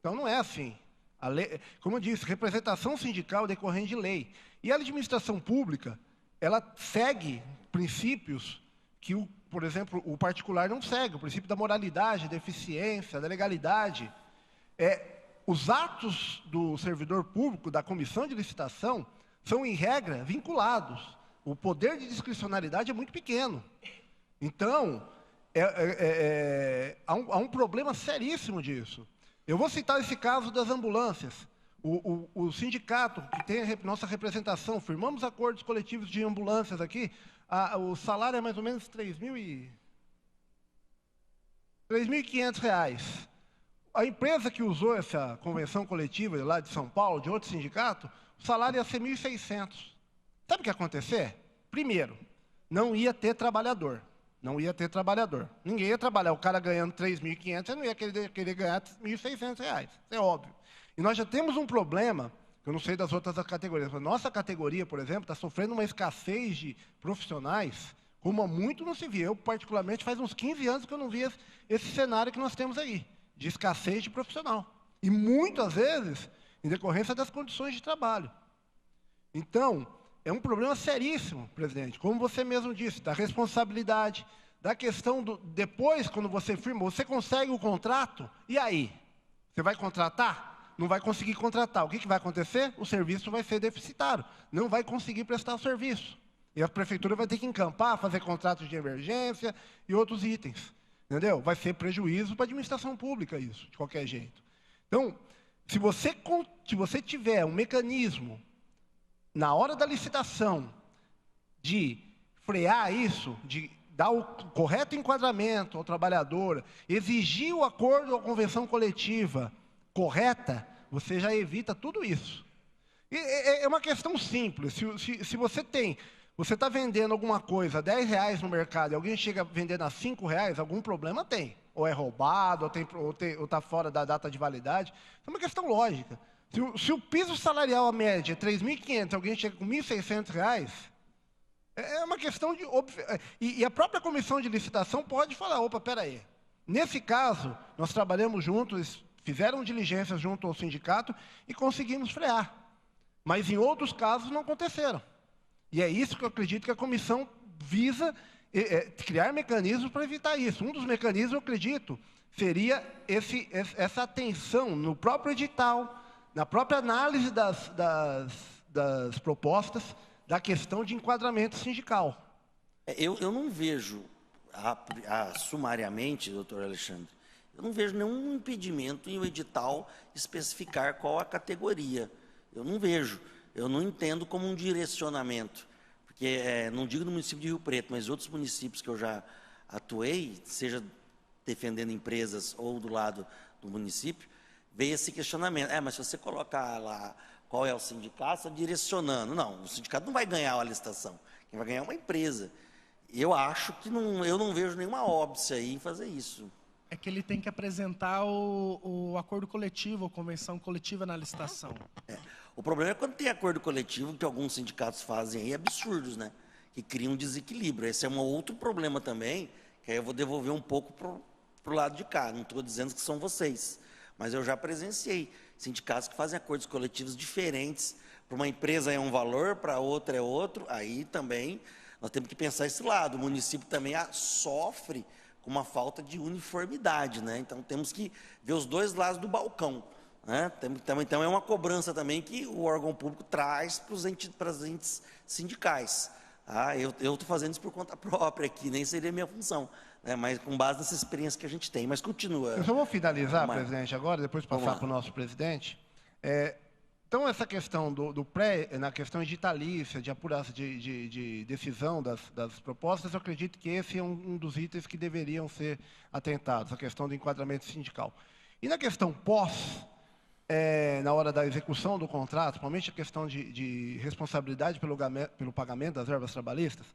[SPEAKER 5] Então, não é assim. A lei, como eu disse, representação sindical é decorrente de lei. E a administração pública, ela segue princípios que, por exemplo, o particular não segue, o princípio da moralidade, da eficiência, da legalidade. Os atos do servidor público, da comissão de licitação, são, em regra, vinculados. O poder de discricionariedade é muito pequeno. Então, há um problema seríssimo disso. Eu vou citar esse caso das ambulâncias. O sindicato, que tem a nossa representação, firmamos acordos coletivos de ambulâncias aqui, o salário é mais ou menos R$ 3.500. A empresa que usou essa convenção coletiva lá de São Paulo, de outro sindicato, o salário ia ser 1.600. Sabe o que ia acontecer? Primeiro, não ia ter trabalhador. Não ia ter trabalhador. Ninguém ia trabalhar. O cara ganhando 3.500, ele não ia querer ganhar R$ 1.600. Isso é óbvio. E nós já temos um problema, que eu não sei das outras categorias, mas nossa categoria, por exemplo, está sofrendo uma escassez de profissionais, como há muito não se via. Eu, particularmente, faz uns 15 anos que eu não via esse cenário que nós temos aí, de escassez de profissional. E muitas vezes, em decorrência das condições de trabalho. Então, é um problema seríssimo, presidente, como você mesmo disse, da responsabilidade, da questão depois, quando você firma, você consegue o contrato, e aí? Você vai contratar? Não vai conseguir contratar. O que vai acontecer? O serviço vai ser deficitário. Não vai conseguir prestar o serviço. E a prefeitura vai ter que encampar, fazer contratos de emergência e outros itens. Entendeu? Vai ser prejuízo para a administração pública isso, de qualquer jeito. Então, se você tiver um mecanismo, na hora da licitação, de frear isso, de dar o correto enquadramento ao trabalhador, exigir o acordo ou a convenção coletiva correta, você já evita tudo isso. É uma questão simples. Se você está vendendo alguma coisa a R$10 no mercado e alguém chega vendendo a R$5, algum problema tem. Ou é roubado, ou está fora da data de validade. É uma questão lógica. Se o piso salarial, a média, é R$3.500, alguém chega com R$1.600, é uma questão de... E a própria comissão de licitação pode falar, opa, peraí. Nesse caso, nós trabalhamos juntos, fizeram diligências junto ao sindicato e conseguimos frear. Mas em outros casos não aconteceram. E é isso que eu acredito que a comissão visa criar mecanismos para evitar isso. Um dos mecanismos, eu acredito, seria essa atenção no próprio edital, na própria análise das propostas, da questão de enquadramento sindical.
[SPEAKER 1] Eu não vejo, sumariamente, doutor Alexandre, eu não vejo nenhum impedimento em o edital especificar qual a categoria. Eu não vejo, eu não entendo como um direcionamento. Porque, não digo no município de Rio Preto, mas outros municípios que eu já atuei, seja defendendo empresas ou do lado do município, veio esse questionamento. Mas se você colocar lá qual é o sindicato, está direcionando. Não, o sindicato não vai ganhar a licitação. Quem vai ganhar é uma empresa. Eu acho que eu não vejo nenhuma óbice aí em fazer isso.
[SPEAKER 4] É que ele tem que apresentar o acordo coletivo, a convenção coletiva na licitação.
[SPEAKER 1] O problema é quando tem acordo coletivo, que alguns sindicatos fazem aí, absurdos, né? Que criam um desequilíbrio. Esse é um outro problema também, que aí eu vou devolver um pouco para o lado de cá. Não estou dizendo que são vocês, mas eu já presenciei sindicatos que fazem acordos coletivos diferentes. Para uma empresa é um valor, para outra é outro. Aí também nós temos que pensar esse lado. O município também sofre com uma falta de uniformidade, né? Então temos que ver os dois lados do balcão. Né? Então, é uma cobrança também que o órgão público traz para as entes sindicais. Eu estou fazendo isso por conta própria aqui, nem seria minha função, né? Mas com base nessa experiência que a gente tem. Mas continua.
[SPEAKER 5] Eu só vou finalizar, presidente, agora, depois passar para o nosso presidente. Então, essa questão na questão editalícia, de apuração, de decisão das propostas, eu acredito que esse é um dos itens que deveriam ser atentados, a questão do enquadramento sindical. E na questão na hora da execução do contrato, principalmente a questão de responsabilidade pelo pagamento das verbas trabalhistas,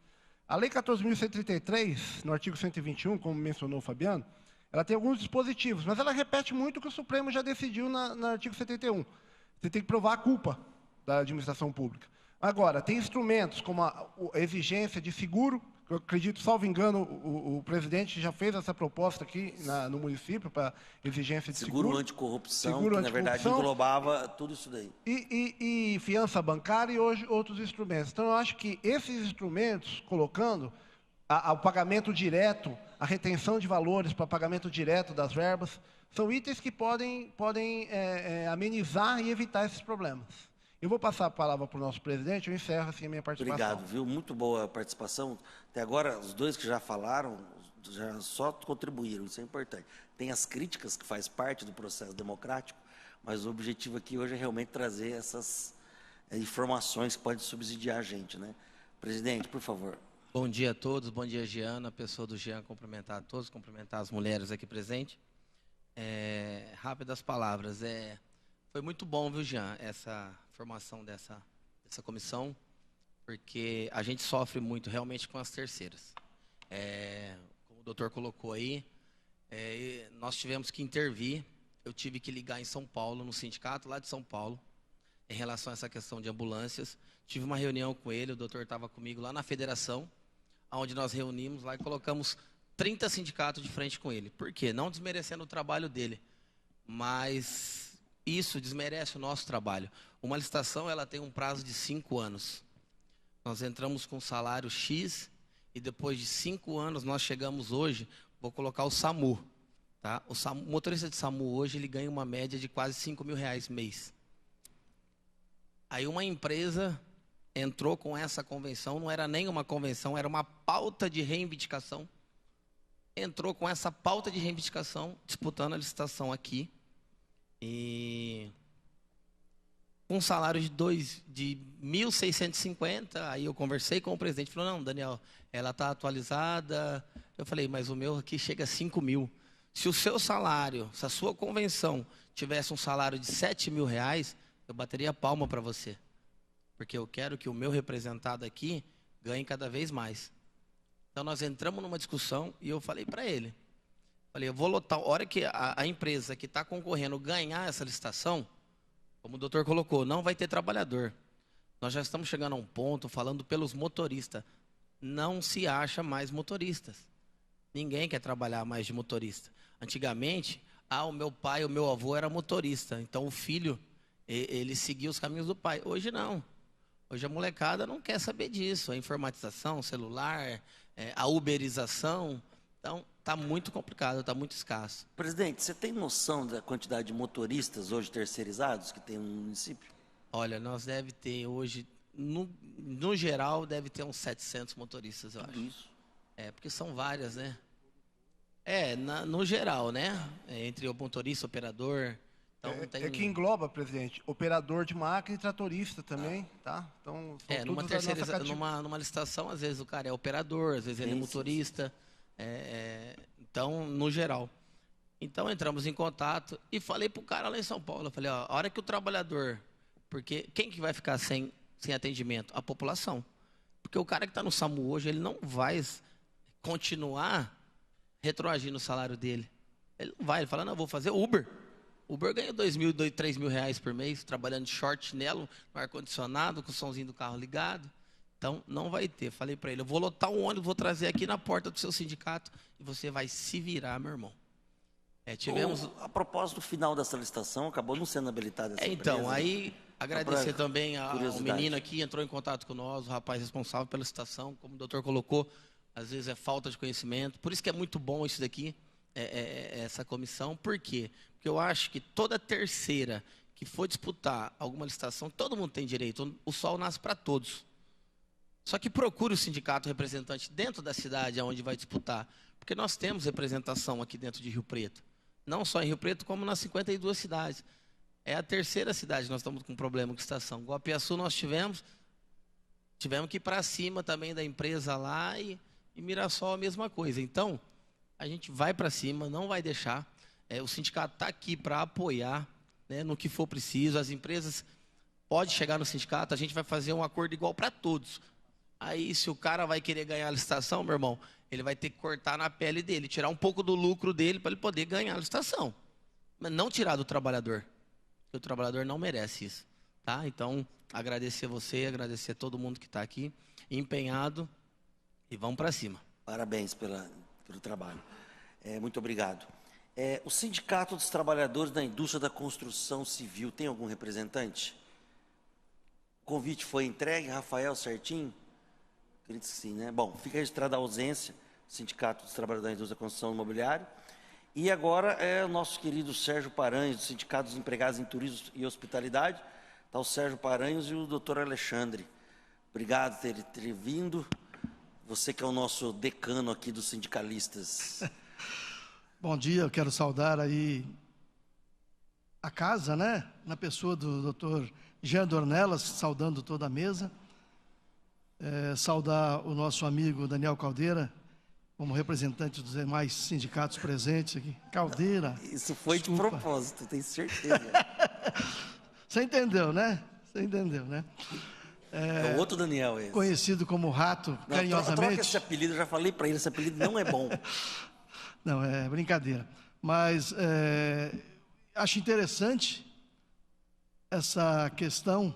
[SPEAKER 5] a Lei 14.133, no artigo 121, como mencionou o Fabiano, ela tem alguns dispositivos, mas ela repete muito o que o Supremo já decidiu no artigo 71. Você tem que provar a culpa da administração pública. Agora, tem instrumentos como a exigência de seguro, que eu acredito, salvo engano, o presidente já fez essa proposta aqui no município para exigência de seguro.
[SPEAKER 1] Seguro anticorrupção, que na verdade englobava tudo isso daí.
[SPEAKER 5] E fiança bancária e hoje outros instrumentos. Então, eu acho que esses instrumentos, colocando o pagamento direto, a retenção de valores para pagamento direto das verbas, são itens que podem amenizar e evitar esses problemas. Eu vou passar a palavra para o nosso presidente, eu encerro assim a minha participação.
[SPEAKER 1] Obrigado, viu? Muito boa a participação. Até agora, os dois que já falaram, já só contribuíram, isso é importante. Tem as críticas, que faz parte do processo democrático, mas o objetivo aqui hoje é realmente trazer essas informações que podem subsidiar a gente, né? Presidente, por favor.
[SPEAKER 6] Bom dia a todos, bom dia, Giana, a pessoa do Jean, cumprimentar a todos, cumprimentar as mulheres aqui presentes. Rápidas palavras, foi muito bom, viu, Jean, essa formação dessa comissão, porque a gente sofre muito realmente com as terceiras. Como o doutor colocou aí, nós tivemos que intervir, eu tive que ligar em São Paulo, no sindicato lá de São Paulo, em relação a essa questão de ambulâncias. Tive uma reunião com ele, o doutor estava comigo lá na federação, onde nós reunimos lá e colocamos 30 sindicatos de frente com ele. Por quê? Não desmerecendo o trabalho dele, mas isso desmerece o nosso trabalho. Uma licitação, ela tem um prazo de 5 anos. Nós entramos com salário X e depois de 5 anos nós chegamos hoje, vou colocar o SAMU. Tá? O motorista de SAMU hoje ele ganha uma média de quase R$5.000 mês. Aí uma empresa entrou com essa convenção, não era nem uma convenção, era uma pauta de reivindicação. Entrou com essa pauta de reivindicação, disputando a licitação aqui. E com um salário de 1.650, aí eu conversei com o presidente, falou, não, Daniel, ela está atualizada. Eu falei, mas o meu aqui chega a 5.000. Se o seu salário, se a sua convenção tivesse um salário de R$7.000, eu bateria palma para você. Porque eu quero que o meu representado aqui ganhe cada vez mais. Então, nós entramos numa discussão e eu falei para ele. Falei, eu vou lotar, a hora que a empresa que está concorrendo ganhar essa licitação, como o doutor colocou, não vai ter trabalhador. Nós já estamos chegando a um ponto, falando pelos motoristas, não se acha mais motoristas. Ninguém quer trabalhar mais de motorista. Antigamente, o meu pai, o meu avô era motorista, então o filho, ele seguia os caminhos do pai. Hoje não. Hoje a molecada não quer saber disso. A informatização, o celular, a uberização. Então, está muito complicado, está muito escasso.
[SPEAKER 1] Presidente, você tem noção da quantidade de motoristas hoje terceirizados que tem no município?
[SPEAKER 6] Olha, nós deve ter hoje, no geral, deve ter uns 700 motoristas, eu acho.
[SPEAKER 1] Isso.
[SPEAKER 6] Porque são várias, né? No geral, né? Entre o motorista, operador. Então, tem...
[SPEAKER 5] que engloba, presidente, operador de máquina e tratorista também, tá? Então,
[SPEAKER 6] numa licitação, às vezes o cara é operador, às vezes ele é motorista. Então, no geral. Então, entramos em contato e falei pro cara lá em São Paulo, eu falei, ó, a hora que o trabalhador... Porque quem que vai ficar sem atendimento? A população. Porque o cara que está no SAMU hoje, ele não vai continuar retroagindo o salário dele. Ele não vai, ele fala, não, eu vou fazer Uber. Uber ganha 2 mil, 3 mil reais por mês, trabalhando de short, chinelo, no ar-condicionado, com o somzinho do carro ligado. Então, não vai ter. Falei para ele, eu vou lotar um ônibus, vou trazer aqui na porta do seu sindicato e você vai se virar, meu irmão.
[SPEAKER 1] A propósito, do final dessa licitação, acabou não sendo habilitada essa empresa.
[SPEAKER 6] Então, aí, agradecer também ao menino aqui, entrou em contato com nós, o rapaz responsável pela licitação, como o doutor colocou, às vezes é falta de conhecimento. Por isso que é muito bom isso daqui, essa comissão. Por quê? Porque eu acho que toda terceira que for disputar alguma licitação, todo mundo tem direito, o sol nasce para todos. Só que procure o sindicato representante dentro da cidade onde vai disputar, porque nós temos representação aqui dentro de Rio Preto. Não só em Rio Preto, como nas 52 cidades. É a terceira cidade que nós estamos com problema com licitação. Guapiaçu nós tivemos que ir para cima também da empresa lá e Mirassol a mesma coisa. Então, a gente vai para cima, não vai deixar. O sindicato está aqui para apoiar, né, no que for preciso. As empresas podem chegar no sindicato, a gente vai fazer um acordo igual para todos. Aí, se o cara vai querer ganhar a licitação, meu irmão, ele vai ter que cortar na pele dele, tirar um pouco do lucro dele para ele poder ganhar a licitação. Mas não tirar do trabalhador, porque o trabalhador não merece isso. Tá? Então, agradecer você, agradecer a todo mundo que está aqui, empenhado, e vamos para cima.
[SPEAKER 1] Parabéns pelo trabalho. Muito obrigado. O Sindicato dos Trabalhadores da Indústria da Construção Civil, tem algum representante? O convite foi entregue, Rafael, certinho? Acredito que sim, né? Bom, fica registrada a ausência do Sindicato dos Trabalhadores da Indústria da Construção Imobiliária. E agora é o nosso querido Sérgio Paranhos, do Sindicato dos Empregados em Turismo e Hospitalidade. Está o Sérgio Paranhos e o doutor Alexandre. Obrigado por ter vindo. Você que é o nosso decano aqui dos sindicalistas.
[SPEAKER 7] Bom dia, eu quero saudar aí a casa, né? Na pessoa do doutor Jean Dornelas, saudando toda a mesa. Saudar o nosso amigo Daniel Caldeira, como representante dos demais sindicatos presentes aqui. Caldeira.
[SPEAKER 1] Isso foi desculpa. De propósito, tenho certeza.
[SPEAKER 7] Você entendeu, né? Você entendeu, né?
[SPEAKER 1] É o outro Daniel esse.
[SPEAKER 7] Conhecido como Rato, não, carinhosamente.
[SPEAKER 1] Troca esse apelido, eu já falei para ele, esse apelido não é bom.
[SPEAKER 7] Não, é brincadeira. Mas acho interessante essa questão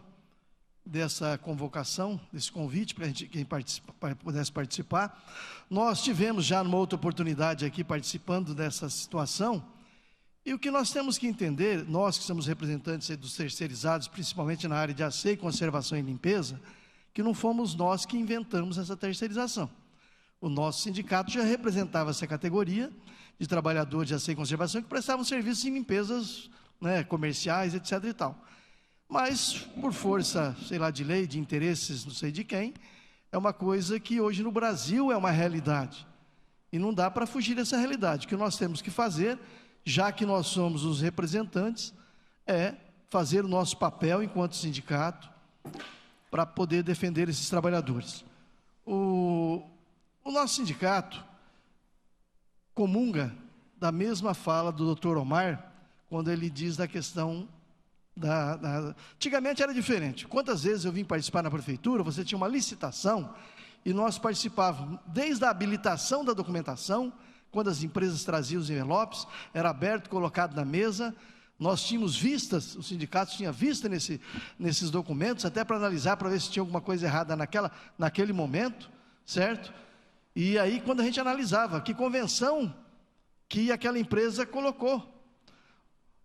[SPEAKER 7] dessa convocação, desse convite para quem pudesse participar. Nós tivemos já numa outra oportunidade aqui participando dessa situação, e o que nós temos que entender, nós que somos representantes dos terceirizados, principalmente na área de asseio, conservação e limpeza, que não fomos nós que inventamos essa terceirização. O nosso sindicato já representava essa categoria de trabalhadores de asseio e conservação que prestavam serviços em limpezas, né, comerciais, etc. e tal. Mas, por força, sei lá, de lei, de interesses, não sei de quem, é uma coisa que hoje no Brasil é uma realidade. E não dá para fugir dessa realidade. O que nós temos que fazer, já que nós somos os representantes, é fazer o nosso papel enquanto sindicato para poder defender esses trabalhadores. O nosso sindicato comunga da mesma fala do Dr. Omar, quando ele diz da questão Antigamente era diferente. Quantas vezes eu vim participar na prefeitura, você tinha uma licitação e nós participávamos desde a habilitação da documentação, quando as empresas traziam os envelopes, era aberto, colocado na mesa, nós tínhamos vistas, os sindicatos tinham vista nesses documentos, até para analisar, para ver se tinha alguma coisa errada naquele momento, certo? E aí, quando a gente analisava, que convenção que aquela empresa colocou.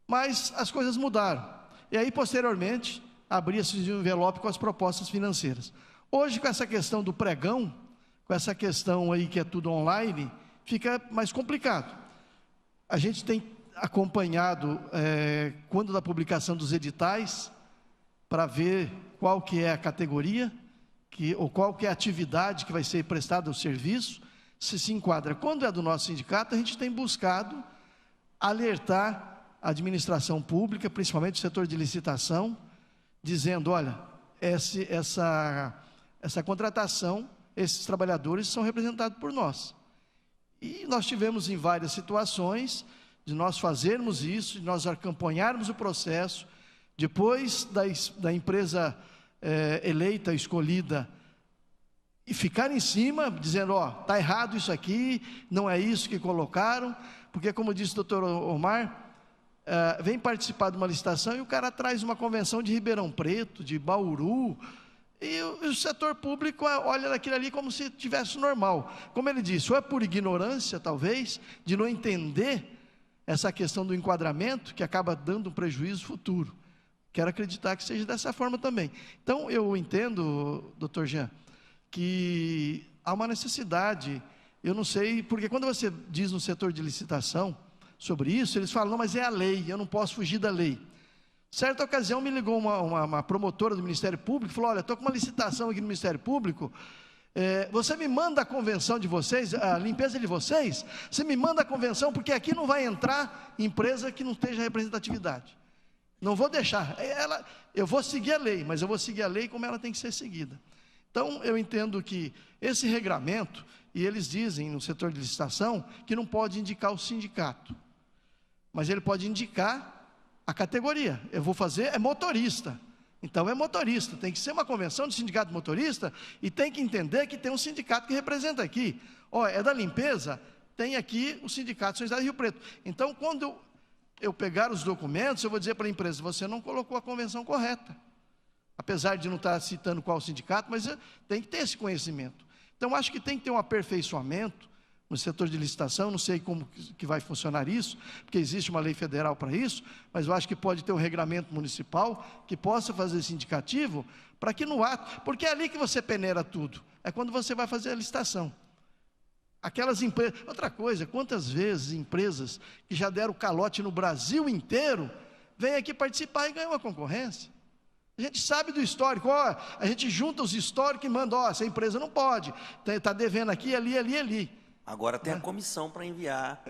[SPEAKER 7] Mas as coisas mudaram. E aí, posteriormente, abria-se um envelope com as propostas financeiras. Hoje, com essa questão do pregão, com essa questão aí que é tudo online, fica mais complicado. A gente tem acompanhado, quando da publicação dos editais, para ver qual que é a categoria, ou qual que é a atividade que vai ser prestada ao serviço, se enquadra. Quando é do nosso sindicato, a gente tem buscado alertar a administração pública, principalmente o setor de licitação, dizendo, olha, essa contratação, esses trabalhadores são representados por nós. E nós tivemos em várias situações de nós fazermos isso, de nós acompanharmos o processo, depois da empresa eleita, escolhida, e ficar em cima, dizendo, está errado isso aqui, não é isso que colocaram, porque como disse o doutor Omar, vem participar de uma licitação e o cara traz uma convenção de Ribeirão Preto, de Bauru, e o setor público olha daquilo ali como se tivesse normal. Como ele disse, ou é por ignorância, talvez, de não entender essa questão do enquadramento, que acaba dando um prejuízo futuro. Quero acreditar que seja dessa forma também. Então, eu entendo, doutor Jean, que há uma necessidade, eu não sei, porque quando você diz no setor de licitação sobre isso, eles falam, não, mas é a lei, eu não posso fugir da lei. Certa ocasião me ligou uma promotora do Ministério Público e falou, olha, estou com uma licitação aqui no Ministério Público, você me manda a convenção de vocês, a limpeza de vocês, você me manda a convenção, porque aqui não vai entrar empresa que não esteja representatividade. Não vou deixar, eu vou seguir a lei, mas eu vou seguir a lei como ela tem que ser seguida. Então, eu entendo que esse regramento, e eles dizem no setor de licitação, que não pode indicar o sindicato, mas ele pode indicar a categoria. Eu vou fazer, é motorista, então é motorista, tem que ser uma convenção de sindicato motorista, e tem que entender que tem um sindicato que representa aqui. É da limpeza, tem aqui o sindicato São José do Rio Preto. Então, quando eu pegar os documentos, eu vou dizer para a empresa, você não colocou a convenção correta, apesar de não estar citando qual sindicato, mas tem que ter esse conhecimento. Então, acho que tem que ter um aperfeiçoamento no setor de licitação, não sei como que vai funcionar isso, porque existe uma lei federal para isso, mas eu acho que pode ter um regramento municipal que possa fazer esse indicativo, para que no ato, porque é ali que você peneira tudo, é quando você vai fazer a licitação. Aquelas empresas, outra coisa, quantas vezes empresas que já deram calote no Brasil inteiro, vêm aqui participar e ganham a concorrência. A gente sabe do histórico, a gente junta os históricos e manda, essa empresa não pode, está devendo aqui, ali.
[SPEAKER 1] Agora tem a comissão para enviar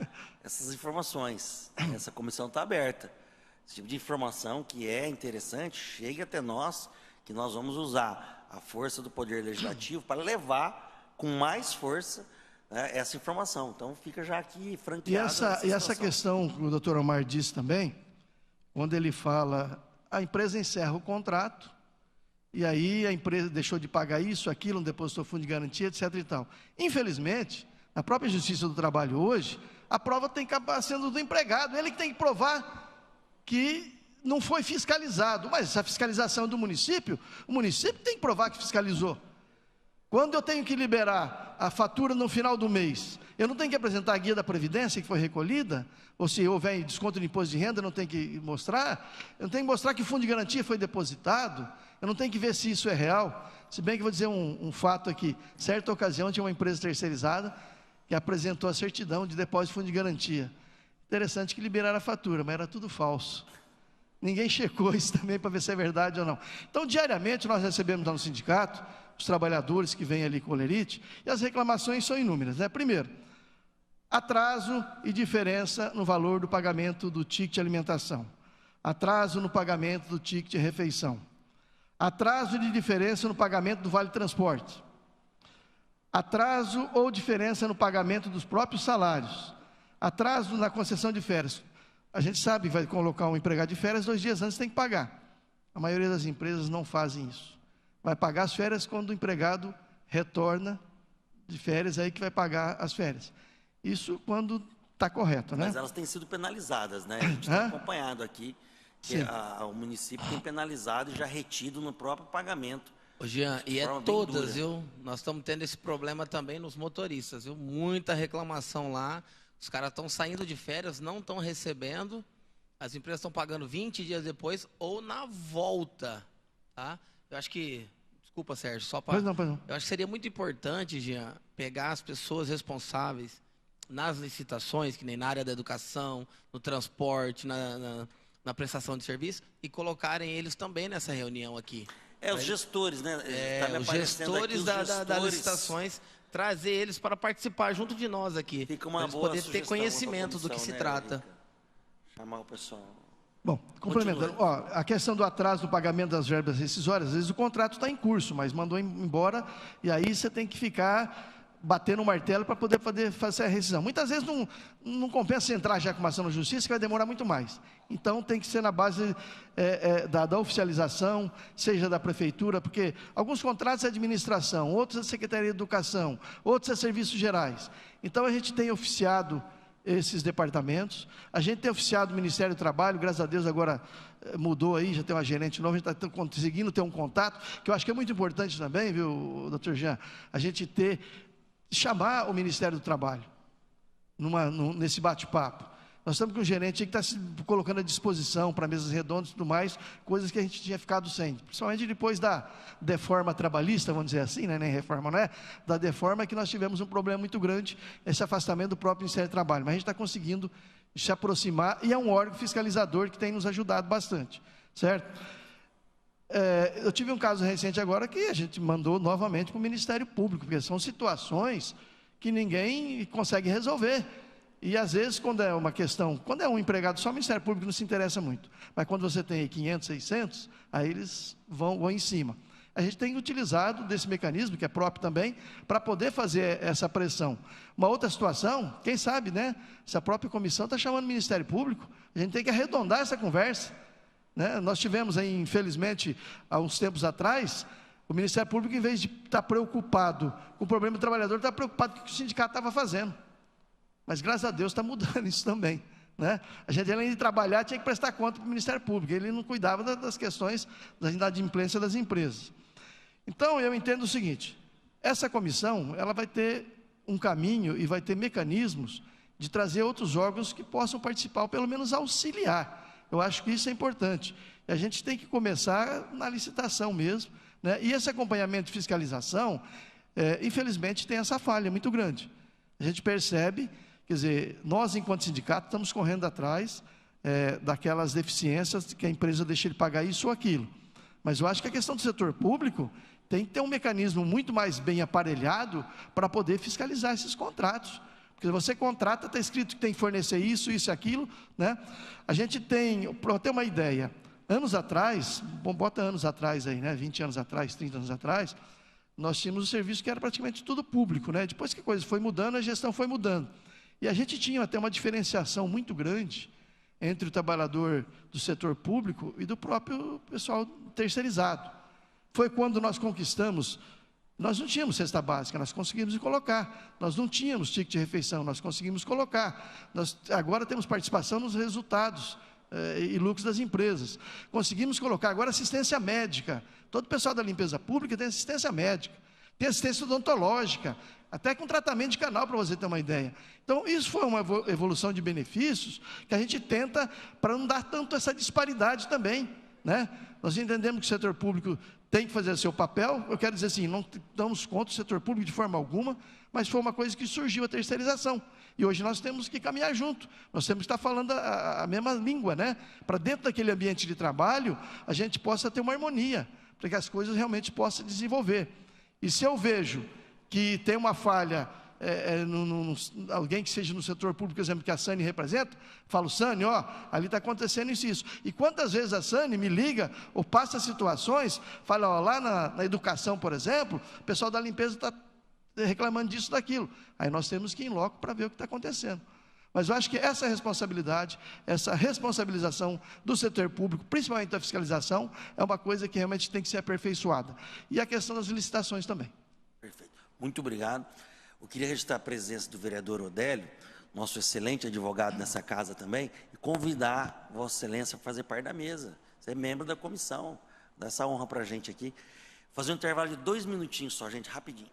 [SPEAKER 1] essas informações, essa comissão está aberta. Esse tipo de informação que é interessante, chegue até nós, que nós vamos usar a força do Poder Legislativo para levar com mais força essa informação. Então fica já aqui franqueada.
[SPEAKER 7] E essa questão que o doutor Omar disse também, quando ele fala, a empresa encerra o contrato, e aí a empresa deixou de pagar isso, aquilo, não depositou fundo de garantia, etc. e tal. Infelizmente, na própria Justiça do Trabalho hoje, a prova tem que acabar sendo do empregado, ele que tem que provar que não foi fiscalizado. Mas essa fiscalização do município, o município tem que provar que fiscalizou. Quando eu tenho que liberar a fatura no final do mês, eu não tenho que apresentar a guia da Previdência que foi recolhida, ou se houver desconto de imposto de renda, eu não tenho que mostrar, eu não tenho que mostrar que o fundo de garantia foi depositado, eu não tenho que ver se isso é real. Se bem que vou dizer um fato aqui, certa ocasião tinha uma empresa terceirizada que apresentou a certidão de depósito de fundo de garantia. Interessante que liberaram a fatura, mas era tudo falso. Ninguém checou isso também para ver se é verdade ou não. Então, diariamente, nós recebemos lá no sindicato, os trabalhadores que vêm ali com o Olerite, e as reclamações são inúmeras. Primeiro, atraso e diferença no valor do pagamento do ticket de alimentação. Atraso no pagamento do ticket de refeição. Atraso de diferença no pagamento do vale transporte. Atraso ou diferença no pagamento dos próprios salários. Atraso na concessão de férias. A gente sabe que vai colocar um empregado de férias, 2 dias antes tem que pagar. A maioria das empresas não fazem isso. Vai pagar as férias quando o empregado retorna de férias, aí que vai pagar as férias. Isso quando está correto, né?
[SPEAKER 1] Mas elas têm sido penalizadas, né? A gente tem acompanhado aqui que o município tem penalizado e já retido no próprio pagamento.
[SPEAKER 6] Ô Jean, e todas, viu? Nós estamos tendo esse problema também nos motoristas, viu? Muita reclamação lá. Os caras estão saindo de férias, não estão recebendo. As empresas estão pagando 20 dias depois ou na volta, tá? Eu acho que... Desculpa, Sérgio, só para...
[SPEAKER 7] Pois não.
[SPEAKER 6] Eu acho que seria muito importante, Jean, pegar as pessoas responsáveis nas licitações, que nem na área da educação, no transporte, na prestação de serviço, e colocarem eles também nessa reunião aqui.
[SPEAKER 1] Os gestores, né?
[SPEAKER 6] Os gestores das licitações, trazer eles para participar junto de nós aqui.
[SPEAKER 1] Fica uma
[SPEAKER 6] para eles
[SPEAKER 1] boa
[SPEAKER 6] poderem ter conhecimento do que se trata.
[SPEAKER 1] Rica? Chamar o pessoal.
[SPEAKER 7] Bom, complementando, a questão do atraso do pagamento das verbas rescisórias, às vezes o contrato está em curso, mas mandou embora, e aí você tem que ficar batendo o martelo para poder fazer a rescisão. Muitas vezes não compensa entrar já com uma ação na justiça, que vai demorar muito mais. Então tem que ser na base da oficialização, seja da prefeitura, porque alguns contratos é administração, outros é Secretaria de Educação, outros é Serviços Gerais. Então a gente tem oficiado esses departamentos, a gente tem oficiado o Ministério do Trabalho, graças a Deus agora mudou aí, já tem uma gerente nova, a gente está conseguindo ter um contato, que eu acho que é muito importante também, viu, doutor Jean, a gente chamar o Ministério do Trabalho nesse bate-papo. Nós estamos com um gerente que está se colocando à disposição para mesas redondas e tudo mais, coisas que a gente tinha ficado sem, principalmente depois da deforma trabalhista, vamos dizer assim, né? Nem reforma, não é? Da deforma, que nós tivemos um problema muito grande, esse afastamento do próprio Ministério do Trabalho, mas a gente está conseguindo se aproximar, e é um órgão fiscalizador que tem nos ajudado bastante, certo? Eu tive um caso recente agora que a gente mandou novamente para o Ministério Público, porque são situações que ninguém consegue resolver. E às vezes, quando é uma questão, quando é um empregado só, o Ministério Público não se interessa muito. Mas quando você tem 500, 600, aí eles vão em cima. A gente tem utilizado desse mecanismo, que é próprio também, para poder fazer essa pressão. Uma outra situação, quem sabe, né? Se a própria comissão está chamando o Ministério Público, a gente tem que arredondar essa conversa, né? Nós tivemos aí, infelizmente, há uns tempos atrás, o Ministério Público, em vez de estar preocupado com o problema do trabalhador, está preocupado com o que o sindicato estava fazendo. Mas graças a Deus está mudando isso também, né? A gente, além de trabalhar, tinha que prestar conta para o Ministério Público. Ele não cuidava das questões da inadimplência das empresas. Então, eu entendo o seguinte: essa comissão, ela vai ter um caminho e vai ter mecanismos de trazer outros órgãos que possam participar, ou pelo menos auxiliar. Eu acho que isso é importante. E a gente tem que começar na licitação mesmo, né? E esse acompanhamento de fiscalização, infelizmente, tem essa falha muito grande. A gente percebe, quer dizer, nós, enquanto sindicato, estamos correndo atrás daquelas deficiências que a empresa deixa de pagar isso ou aquilo. Mas eu acho que a questão do setor público tem que ter um mecanismo muito mais bem aparelhado para poder fiscalizar esses contratos. Porque você contrata, está escrito que tem que fornecer isso, isso e aquilo, né? A gente tem, para ter uma ideia, anos atrás, bota anos atrás aí, né? 20 anos atrás, 30 anos atrás, nós tínhamos um serviço que era praticamente tudo público, né? Depois que a coisa foi mudando, a gestão foi mudando. E a gente tinha até uma diferenciação muito grande entre o trabalhador do setor público e do próprio pessoal terceirizado. Foi quando nós conquistamos, nós não tínhamos cesta básica, nós conseguimos colocar. Nós não tínhamos ticket de refeição, nós conseguimos colocar. Nós agora temos participação nos resultados e lucros das empresas. Conseguimos colocar agora assistência médica. Todo o pessoal da limpeza pública tem assistência médica, tem assistência odontológica, até com tratamento de canal, para você ter uma ideia. Então, isso foi uma evolução de benefícios que a gente tenta para não dar tanto essa disparidade também, né? Nós entendemos que o setor público tem que fazer o seu papel. Eu quero dizer assim, não damos conta do setor público de forma alguma, mas foi uma coisa que surgiu a terceirização. E hoje nós temos que caminhar junto, nós temos que estar falando a mesma língua, né? Para dentro daquele ambiente de trabalho, a gente possa ter uma harmonia, para que as coisas realmente possam desenvolver. E se eu vejo que tem uma falha, alguém que seja no setor público, por exemplo, que a SANI representa, falo, SANI, ali está acontecendo isso e isso. E quantas vezes a SANI me liga, ou passa situações, fala, lá na educação, por exemplo, o pessoal da limpeza está reclamando disso, daquilo. Aí nós temos que ir em loco para ver o que está acontecendo. Mas eu acho que essa responsabilidade, essa responsabilização do setor público, principalmente da fiscalização, é uma coisa que realmente tem que ser aperfeiçoada. E a questão das licitações também.
[SPEAKER 1] Perfeito. Muito obrigado. Eu queria registrar a presença do vereador Odélio, nosso excelente advogado nessa casa também, e convidar Vossa Excelência a fazer parte da mesa. Você é membro da comissão. Dá essa honra para a gente aqui. Fazer um intervalo de 2 minutinhos só, gente, rapidinho.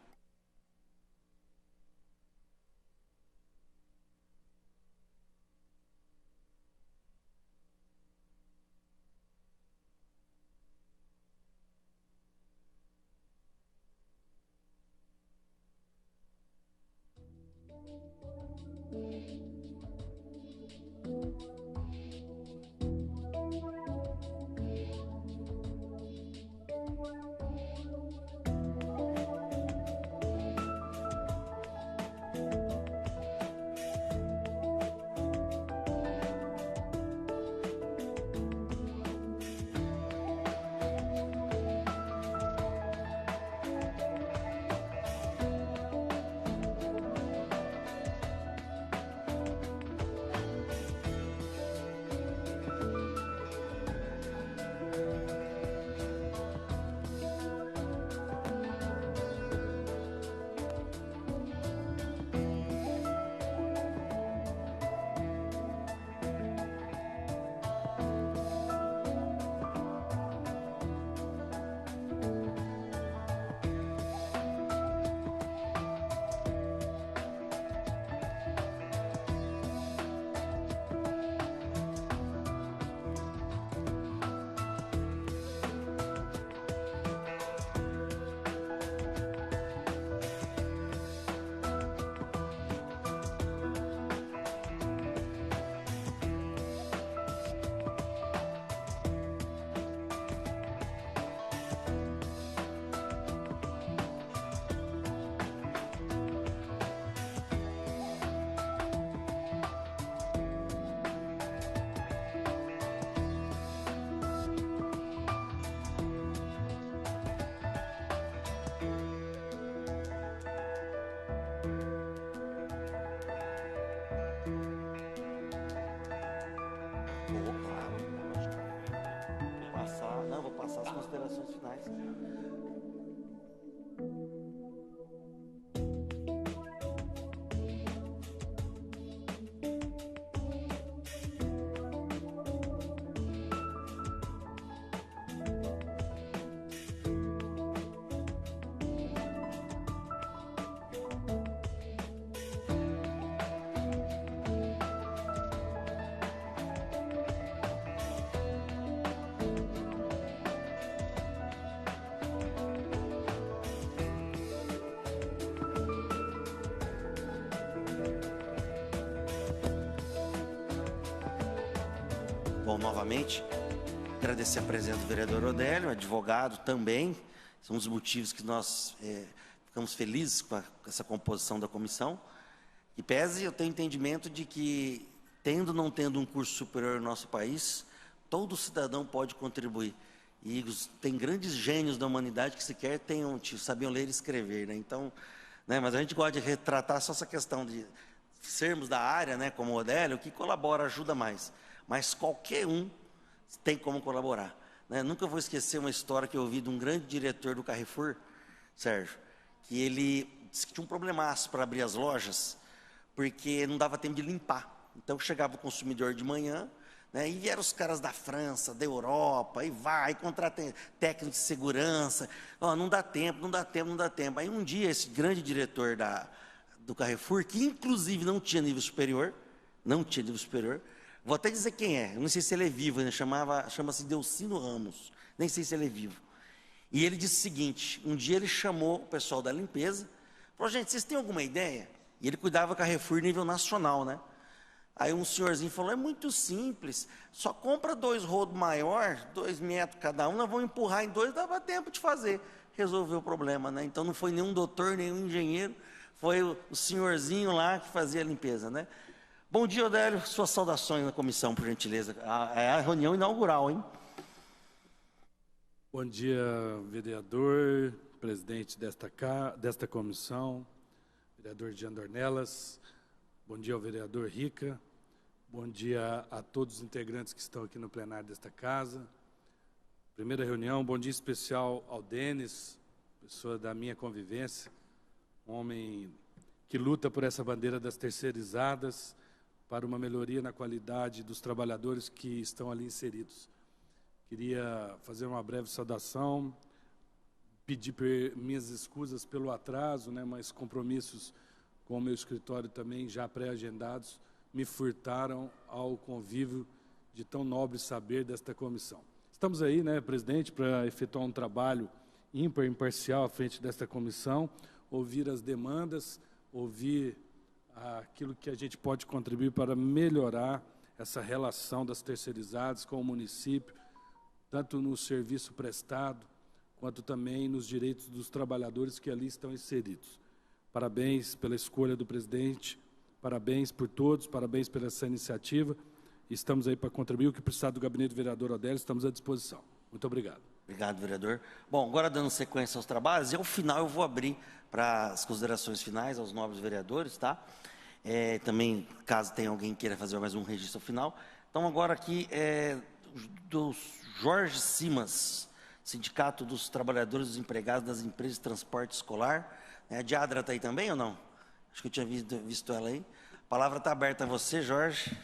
[SPEAKER 1] Vou passar as considerações finais. Bom, novamente, agradecer a presença do vereador Odélio, advogado também. São os motivos que nós ficamos felizes com essa composição da comissão. E pese, eu tenho entendimento de que, tendo ou não tendo um curso superior no nosso país, todo cidadão pode contribuir. E tem grandes gênios da humanidade que sequer sabiam ler e escrever, né? Então, né, mas a gente gosta de retratar só essa questão de sermos da área, né, como o Odélio, que colabora, ajuda mais. Mas qualquer um tem como colaborar, né? Nunca vou esquecer uma história que eu ouvi de um grande diretor do Carrefour, Sérgio, que ele disse que tinha um problemaço para abrir as lojas, porque não dava tempo de limpar. Então chegava o consumidor de manhã, né, e vieram os caras da França, da Europa, e vai, contrata técnico de segurança, não dá tempo, não dá tempo, não dá tempo. Aí um dia esse grande diretor do Carrefour, que inclusive não tinha nível superior, vou até dizer quem é, eu não sei se ele é vivo, né? Chama-se Delcino Ramos, nem sei se ele é vivo. E ele disse o seguinte, um dia ele chamou o pessoal da limpeza, falou, gente, vocês têm alguma ideia? E ele cuidava do Carrefour nível nacional, né? Aí um senhorzinho falou, é muito simples, só compra 2 rodos maior, 2 metros cada um, nós vamos empurrar em 2, dava tempo de fazer. Resolveu o problema, né? Então não foi nenhum doutor, nenhum engenheiro, foi o senhorzinho lá que fazia a limpeza, né? Bom dia, Odélio, suas saudações na comissão, por gentileza. É a reunião inaugural, hein?
[SPEAKER 8] Bom dia, vereador, presidente desta comissão, vereador Jean Dornelas. Bom dia ao vereador Rica. Bom dia a todos os integrantes que estão aqui no plenário desta casa. Primeira reunião, bom dia especial ao Denis, pessoa da minha convivência, um homem que luta por essa bandeira das terceirizadas para uma melhoria na qualidade dos trabalhadores que estão ali inseridos. Queria fazer uma breve saudação, pedir minhas escusas pelo atraso, mas compromissos com o meu escritório também já pré-agendados me furtaram ao convívio de tão nobre saber desta comissão. Estamos aí, presidente, para efetuar um trabalho ímpar, imparcial à frente desta comissão, ouvir as demandas, ouvir aquilo que a gente pode contribuir para melhorar essa relação das terceirizadas com o município, tanto no serviço prestado, quanto também nos direitos dos trabalhadores que ali estão inseridos. Parabéns pela escolha do presidente, parabéns por todos, parabéns pela essa iniciativa. Estamos aí para contribuir. O que precisar do gabinete do vereador Odélio, estamos à disposição. Muito obrigado.
[SPEAKER 1] Obrigado, vereador. Bom, agora dando sequência aos trabalhos, e ao final eu vou abrir para as considerações finais aos nobres vereadores, tá? Também, caso tenha alguém que queira fazer mais um registro final. Então, agora aqui do Jorge Simas, Sindicato dos Trabalhadores e dos Empregados das Empresas de Transporte Escolar. A Diadra está aí também ou não? Acho que eu tinha visto ela aí. A palavra está aberta a você, Jorge.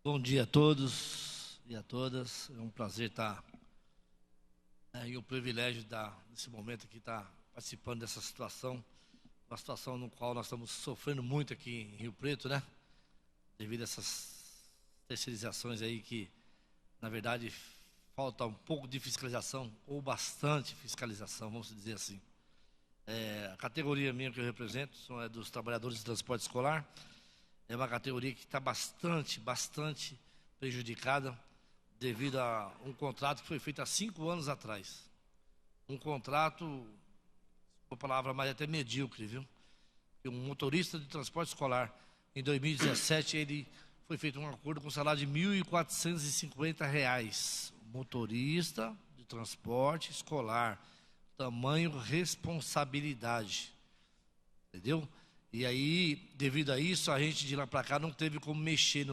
[SPEAKER 9] Bom dia a todos e a todas. É um prazer estar e o privilégio de nesse momento aqui estar participando dessa situação, uma situação no qual nós estamos sofrendo muito aqui em Rio Preto, devido a essas terceirizações aí que, na verdade, falta um pouco de fiscalização ou bastante fiscalização, vamos dizer assim. A categoria minha que eu represento é dos trabalhadores de transporte escolar. É uma categoria que está bastante prejudicada devido a um contrato que foi feito há 5 anos atrás. Um contrato, uma palavra mais até medíocre, viu? Um motorista de transporte escolar, em 2017, ele foi feito um acordo com salário de R$ 1.450. Motorista de transporte escolar. Tamanho responsabilidade. Entendeu? E aí, devido a isso, a gente de lá para cá não teve como mexer,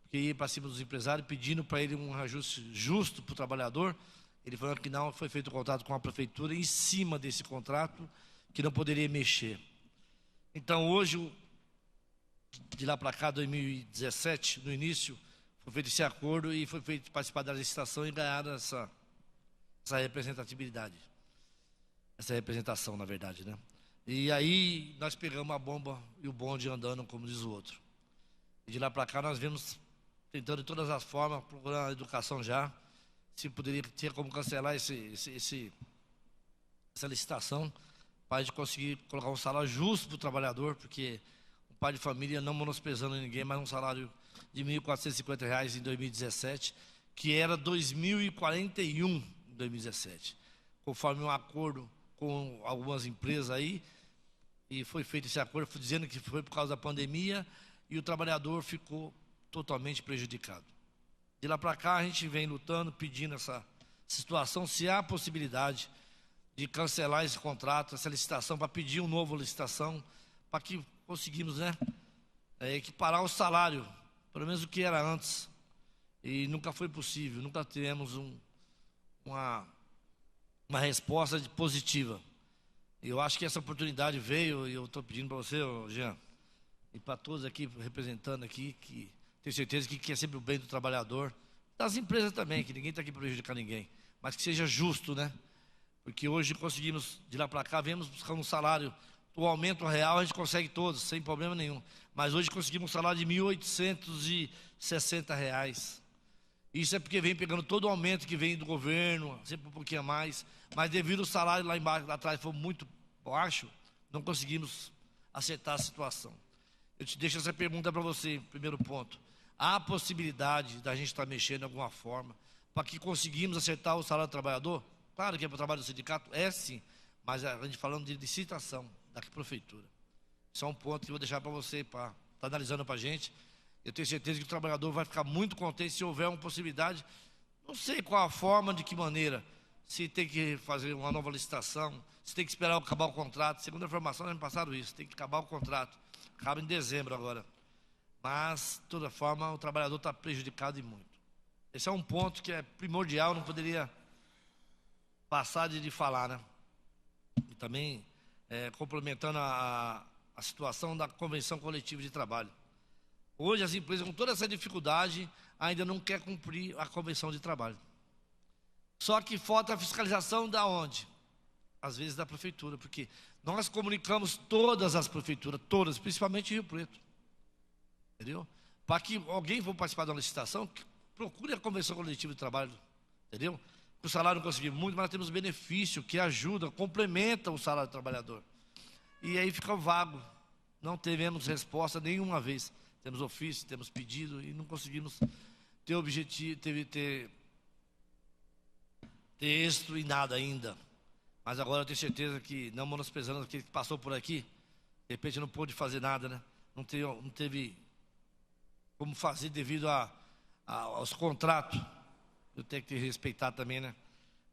[SPEAKER 9] porque ia para cima dos empresários pedindo para ele um ajuste justo para o trabalhador. Ele falou que não, foi feito um contrato com a prefeitura em cima desse contrato, que não poderia mexer. Então, hoje, de lá para cá, 2017, no início, foi feito esse acordo e foi feito participar da licitação e ganhar essa representatividade. Essa representação, na verdade, E aí, nós pegamos a bomba e o bonde andando, como diz o outro. E de lá para cá, nós vemos, tentando de todas as formas, procurando a educação já, se poderia ter como cancelar essa licitação, para a gente conseguir colocar um salário justo para o trabalhador, porque um pai de família, não menosprezando ninguém, mas um salário de R$ 1.450 em 2017, que era R$ 2.041 em 2017, conforme um acordo com algumas empresas aí, e foi feito esse acordo, dizendo que foi por causa da pandemia, e o trabalhador ficou totalmente prejudicado. De lá para cá, a gente vem lutando, pedindo essa situação, se há possibilidade de cancelar esse contrato, essa licitação, para pedir uma nova licitação, para que conseguimos, equiparar o salário, pelo menos o que era antes. E nunca foi possível, nunca tivemos uma resposta positiva. Eu acho que essa oportunidade veio, e eu estou pedindo para você, Jean, e para todos aqui representando aqui, que tenho certeza que quer sempre o bem do trabalhador, das empresas também, que ninguém está aqui para prejudicar ninguém, mas que seja justo, Porque hoje conseguimos, de lá para cá, viemos buscando um salário, o aumento real a gente consegue todos, sem problema nenhum, mas hoje conseguimos um salário de R$ 1.860. Isso é porque vem pegando todo o aumento que vem do governo, sempre um pouquinho a mais, mas devido ao salário lá embaixo, lá atrás, foi muito baixo, não conseguimos acertar a situação. Eu te deixo essa pergunta para você, primeiro ponto. Há a possibilidade da gente estar mexendo de alguma forma para que conseguimos acertar o salário do trabalhador? Claro que é para o trabalho do sindicato, sim, mas a gente falando de licitação da prefeitura. Isso é um ponto que eu vou deixar para você, para estar analisando para a gente. Eu tenho certeza que o trabalhador vai ficar muito contente se houver uma possibilidade, não sei qual a forma, de que maneira, se tem que fazer uma nova licitação, se tem que esperar acabar o contrato. Segundo a informação, nós me passaram isso, tem que acabar o contrato. acaba em dezembro agora. Mas, de toda forma, o trabalhador está prejudicado e muito. Esse é um ponto que é primordial, não poderia passar de falar, né? E também, complementando a situação da convenção coletiva de trabalho. Hoje, as empresas, com toda essa dificuldade, ainda não querem cumprir a convenção de trabalho. Só que falta a fiscalização da onde? Às vezes da prefeitura, porque nós comunicamos todas as prefeituras, todas, principalmente em Rio Preto. Entendeu? Para que alguém for participar da licitação, procure a convenção coletiva de trabalho. Entendeu? O salário não conseguimos muito, mas nós temos benefício que ajuda, complementa o salário do trabalhador. E aí fica vago. Não tivemos resposta nenhuma vez. Temos ofício, temos pedido e não conseguimos ter objetivo, ter êxito em nada ainda. Mas agora eu tenho certeza que, não menosprezando aquele que passou por aqui, de repente não pôde fazer nada, né? Não teve como fazer devido aos contratos. Eu tenho que respeitar também, né?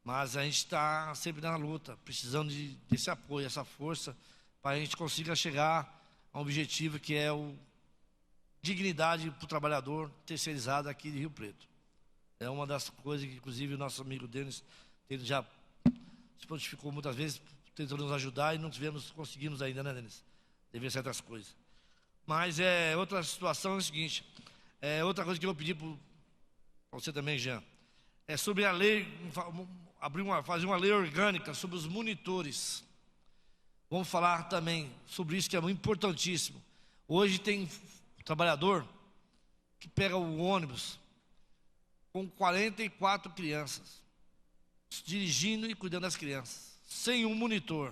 [SPEAKER 9] Mas a gente está sempre na luta, precisando desse apoio, essa força, para a gente consiga chegar a um objetivo que é o dignidade para o trabalhador terceirizado aqui de Rio Preto. É uma das coisas que, inclusive, o nosso amigo Denis, ele já se prontificou muitas vezes, tentou nos ajudar e não conseguimos ainda, né, Denis? Dever certas coisas. Mas outra situação é o seguinte, outra coisa que eu vou pedir para você também, Jean, é sobre a lei, fazer uma lei orgânica sobre os monitores. Vamos falar também sobre isso, que é importantíssimo. Hoje tem trabalhador que pega o ônibus com 44 crianças, dirigindo e cuidando das crianças, sem um monitor.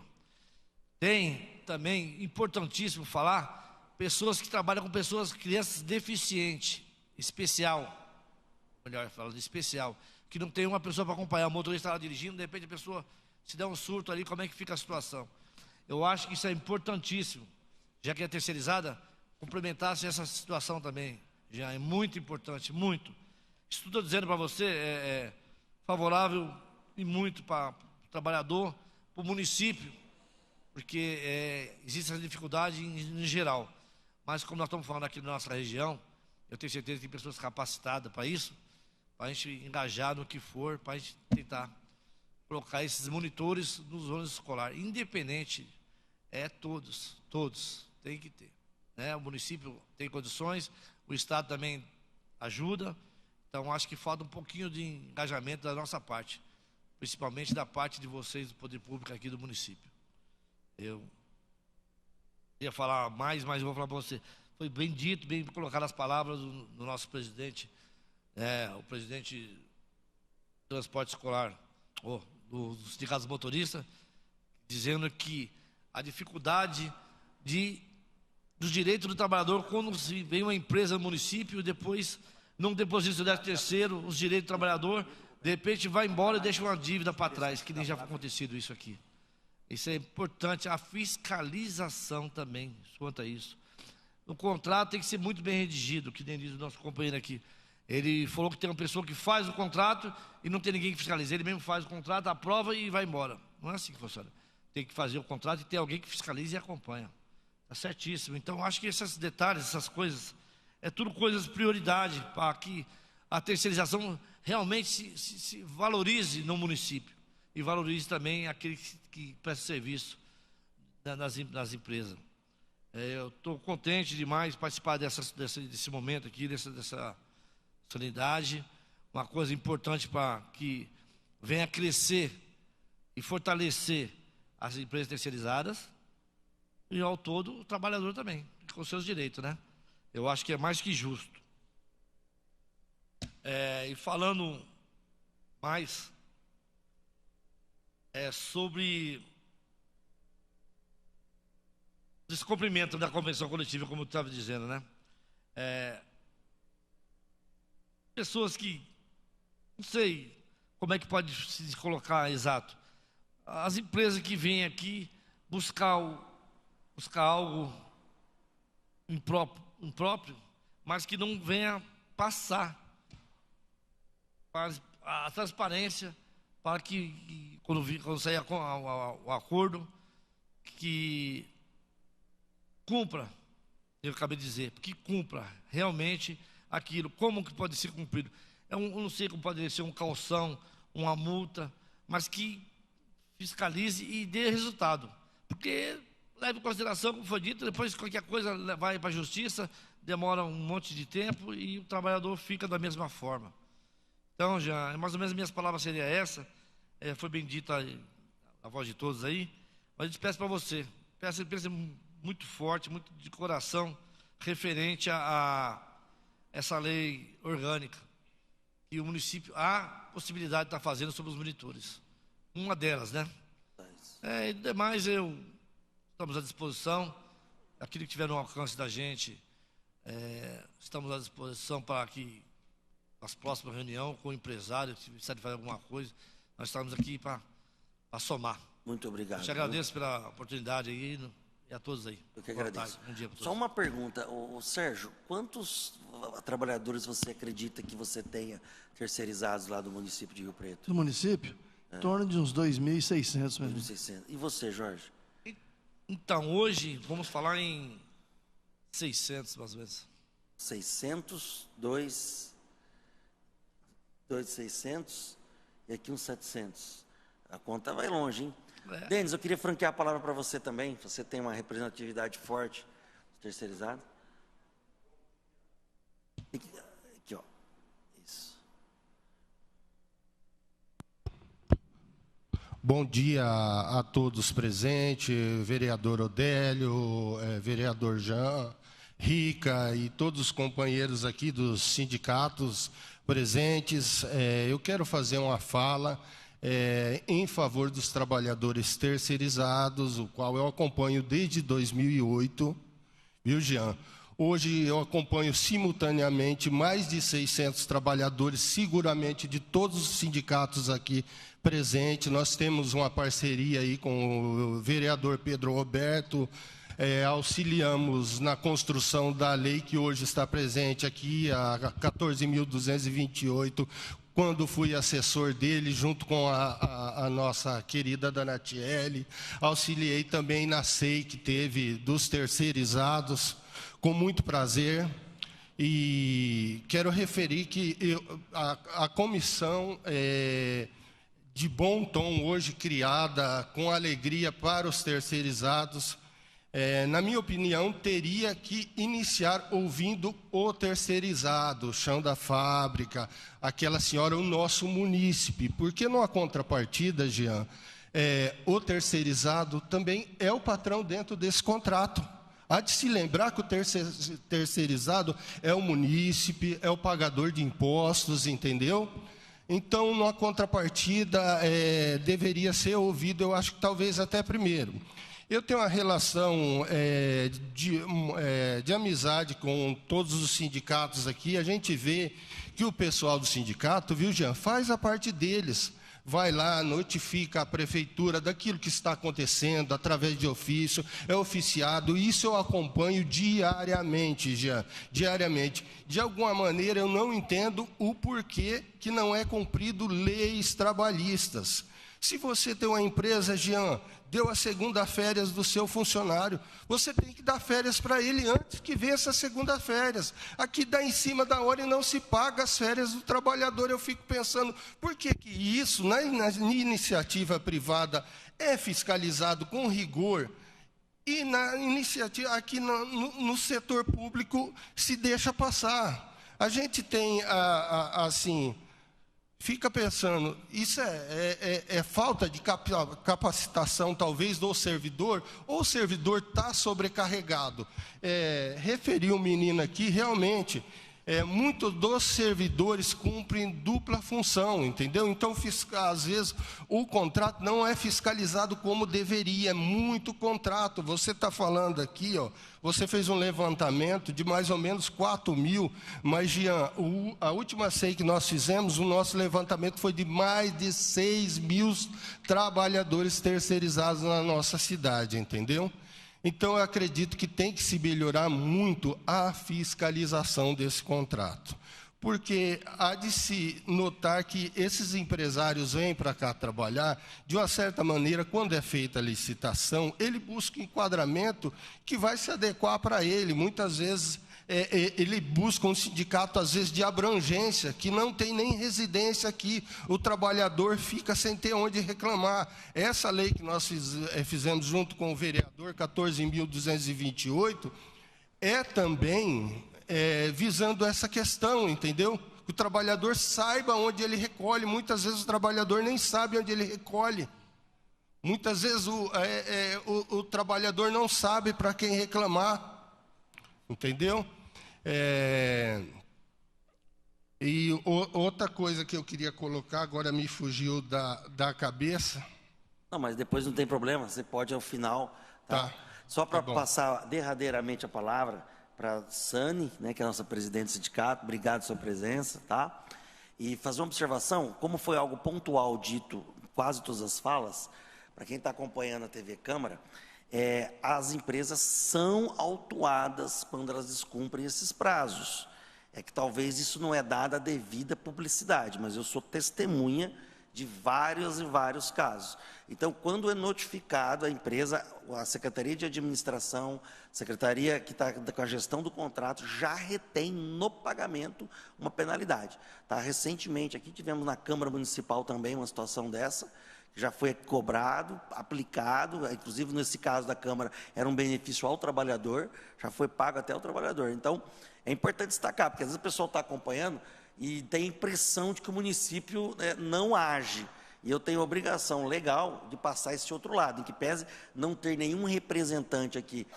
[SPEAKER 9] Tem também, importantíssimo falar, pessoas que trabalham com crianças deficientes, melhor falando, especial, que não tem uma pessoa para acompanhar, o motorista está lá dirigindo, de repente a pessoa se der um surto ali, como é que fica a situação? Eu acho que isso é importantíssimo, já que é terceirizada, complementar-se essa situação também, já é muito importante, muito. Isso tudo estou dizendo para você é favorável e muito para o trabalhador, para o município, porque existe essa dificuldade em geral. Mas como nós estamos falando aqui na nossa região, eu tenho certeza que tem pessoas capacitadas para isso, para a gente engajar no que for, para a gente tentar colocar esses monitores nos ônibus escolares, independente, todos, tem que ter. Né? O município tem condições, o Estado também ajuda, então acho que falta um pouquinho de engajamento da nossa parte, principalmente da parte de vocês do Poder Público aqui do município. Eu ia falar mais, mas eu vou falar para você. Foi bem dito, bem colocado as palavras do nosso presidente, o presidente do transporte escolar, dos sindicatos motoristas, dizendo que a dificuldade dos direitos do trabalhador, quando vem uma empresa no município, depois não deposita o 13º, os direitos do trabalhador, de repente vai embora e deixa uma dívida para trás, que nem já foi acontecido isso aqui. Isso é importante, a fiscalização também, quanto a isso. O contrato tem que ser muito bem redigido, que nem diz o nosso companheiro aqui. Ele falou que tem uma pessoa que faz o contrato e não tem ninguém que fiscalize. Ele mesmo faz o contrato, aprova e vai embora. Não é assim que funciona. Tem que fazer o contrato e ter alguém que fiscalize e acompanha. Está certíssimo. Então, acho que esses detalhes, essas coisas, é tudo coisas de prioridade para que a terceirização realmente se valorize no município e valorize também aquele que presta serviço nas empresas. Eu estou contente demais de participar desse momento aqui, dessa unidade, uma coisa importante para que venha crescer e fortalecer as empresas terceirizadas e, ao todo, o trabalhador também, com seus direitos, né? Eu acho que é mais que justo. E falando mais sobre descumprimento da convenção coletiva, como eu estava dizendo, né? Pessoas que, não sei como é que pode se colocar exato, as empresas que vêm aqui buscar algo impróprio, mas que não venha passar a transparência para que quando sair o acordo, que cumpra eu acabei de dizer, que cumpra realmente aquilo. Como que pode ser cumprido? Eu não sei como pode ser um calção, uma multa, mas que fiscalize e dê resultado. Porque leve em consideração, como foi dito, depois qualquer coisa vai para a justiça, demora um monte de tempo e o trabalhador fica da mesma forma. Então, já, mais ou menos minhas palavras seriam essa. Foi bem dita a voz de todos aí. Mas a gente peço para você, peço muito forte, muito de coração, referente a essa lei orgânica, que o município há possibilidade de estar fazendo sobre os monitores. Uma delas, né? E demais, estamos à disposição. Aquilo que tiver no alcance da gente, estamos à disposição para que, nas próximas reuniões com o empresário, se precisar de fazer alguma coisa, nós estamos aqui para somar.
[SPEAKER 1] Muito obrigado.
[SPEAKER 9] Eu te agradeço pela oportunidade aí e a todos aí.
[SPEAKER 1] Eu que agradeço.
[SPEAKER 9] Um dia para todos.
[SPEAKER 1] Só uma pergunta, Sérgio, quantos trabalhadores você acredita que você tenha terceirizados lá do município de Rio Preto?
[SPEAKER 7] No município? Em torno de uns 2.600 mesmo.
[SPEAKER 1] 2.600. E você, Jorge?
[SPEAKER 9] Então, hoje, vamos falar em 600, mais ou menos.
[SPEAKER 1] 600, 2.600 e aqui uns 700. A conta vai longe, hein? Denis, eu queria franquear a palavra para você também. Você tem uma representatividade forte terceirizada. Aqui, ó. Isso.
[SPEAKER 10] Bom dia a todos presentes, vereador Odélio, vereador Jean, Rica e todos os companheiros aqui dos sindicatos presentes. Eu quero fazer uma fala em favor dos trabalhadores terceirizados, o qual eu acompanho desde 2008, viu, Jean? Hoje eu acompanho simultaneamente mais de 600 trabalhadores, seguramente de todos os sindicatos aqui presentes. Nós temos uma parceria aí com o vereador Pedro Roberto, auxiliamos na construção da lei que hoje está presente aqui, a 14.228, quando fui assessor dele, junto com a nossa querida Danatiele. Auxiliei também na SEI, que teve dos terceirizados, com muito prazer. E quero referir que a comissão de bom tom hoje criada, com alegria para os terceirizados, na minha opinião, teria que iniciar ouvindo o terceirizado, o chão da fábrica, aquela senhora, o nosso munícipe, porque numa contrapartida, Jean, o terceirizado também é o patrão dentro desse contrato. Há de se lembrar que o terceirizado é o munícipe, é o pagador de impostos, entendeu? Então, numa contrapartida, deveria ser ouvido, eu acho que talvez até primeiro. Eu tenho uma relação de amizade com todos os sindicatos aqui. A gente vê que o pessoal do sindicato, viu, Jean, faz a parte deles. Vai lá, notifica a prefeitura daquilo que está acontecendo, através de ofício, é oficiado. Isso eu acompanho diariamente, Jean, diariamente. De alguma maneira, eu não entendo o porquê que não é cumprido leis trabalhistas. Se você tem uma empresa, Jean, deu a segunda férias do seu funcionário, você tem que dar férias para ele antes que vença a segunda férias. Aqui dá em cima da hora e não se paga as férias do trabalhador. Eu fico pensando, por que isso, na iniciativa privada, é fiscalizado com rigor e na iniciativa, aqui no setor público, se deixa passar? A gente tem, assim... Fica pensando, isso é falta de capacitação, talvez, do servidor, ou o servidor está sobrecarregado? Referi o menino aqui, realmente, muitos dos servidores cumprem dupla função, entendeu? Então, às vezes, o contrato não é fiscalizado como deveria, é muito contrato. Você está falando aqui, ó, você fez um levantamento de mais ou menos 4.000, mas, Jean, a última SEI que nós fizemos, o nosso levantamento foi de mais de 6.000 trabalhadores terceirizados na nossa cidade, entendeu? Então, eu acredito que tem que se melhorar muito a fiscalização desse contrato. porque há de se notar que esses empresários vêm para cá trabalhar, de uma certa maneira, quando é feita a licitação, ele busca um enquadramento que vai se adequar para ele. Muitas vezes, ele busca um sindicato, às vezes, de abrangência, que não tem nem residência aqui. O trabalhador fica sem ter onde reclamar. Essa lei que nós fizemos junto com o vereador, 14.228, é também visando essa questão, entendeu? Que o trabalhador saiba onde ele recolhe. Muitas vezes o trabalhador nem sabe onde ele recolhe. Muitas vezes o trabalhador não sabe para quem reclamar, entendeu? E outra coisa que eu queria colocar, agora me fugiu da cabeça.
[SPEAKER 1] Não, mas depois não tem problema, você pode ao final. Tá? Só para passar derradeiramente a palavra para a Sani, né, que é a nossa presidente do sindicato, obrigado pela sua presença, tá? E fazer uma observação, como foi algo pontual dito em quase todas as falas, para quem está acompanhando a TV Câmara, as empresas são autuadas quando elas descumprem esses prazos. É que talvez isso não é dada a devida publicidade, mas eu sou testemunha de vários e vários casos. Então, quando é notificado a empresa, a Secretaria de Administração, Secretaria que está com a gestão do contrato, já retém no pagamento uma penalidade. Tá? Recentemente, aqui tivemos na Câmara Municipal também uma situação dessa, que já foi cobrado, aplicado, inclusive nesse caso da Câmara, era um benefício ao trabalhador, já foi pago até ao trabalhador. Então, é importante destacar, porque às vezes o pessoal está acompanhando e tem a impressão de que o município não age. E eu tenho a obrigação legal de passar esse outro lado, em que pese não ter nenhum representante aqui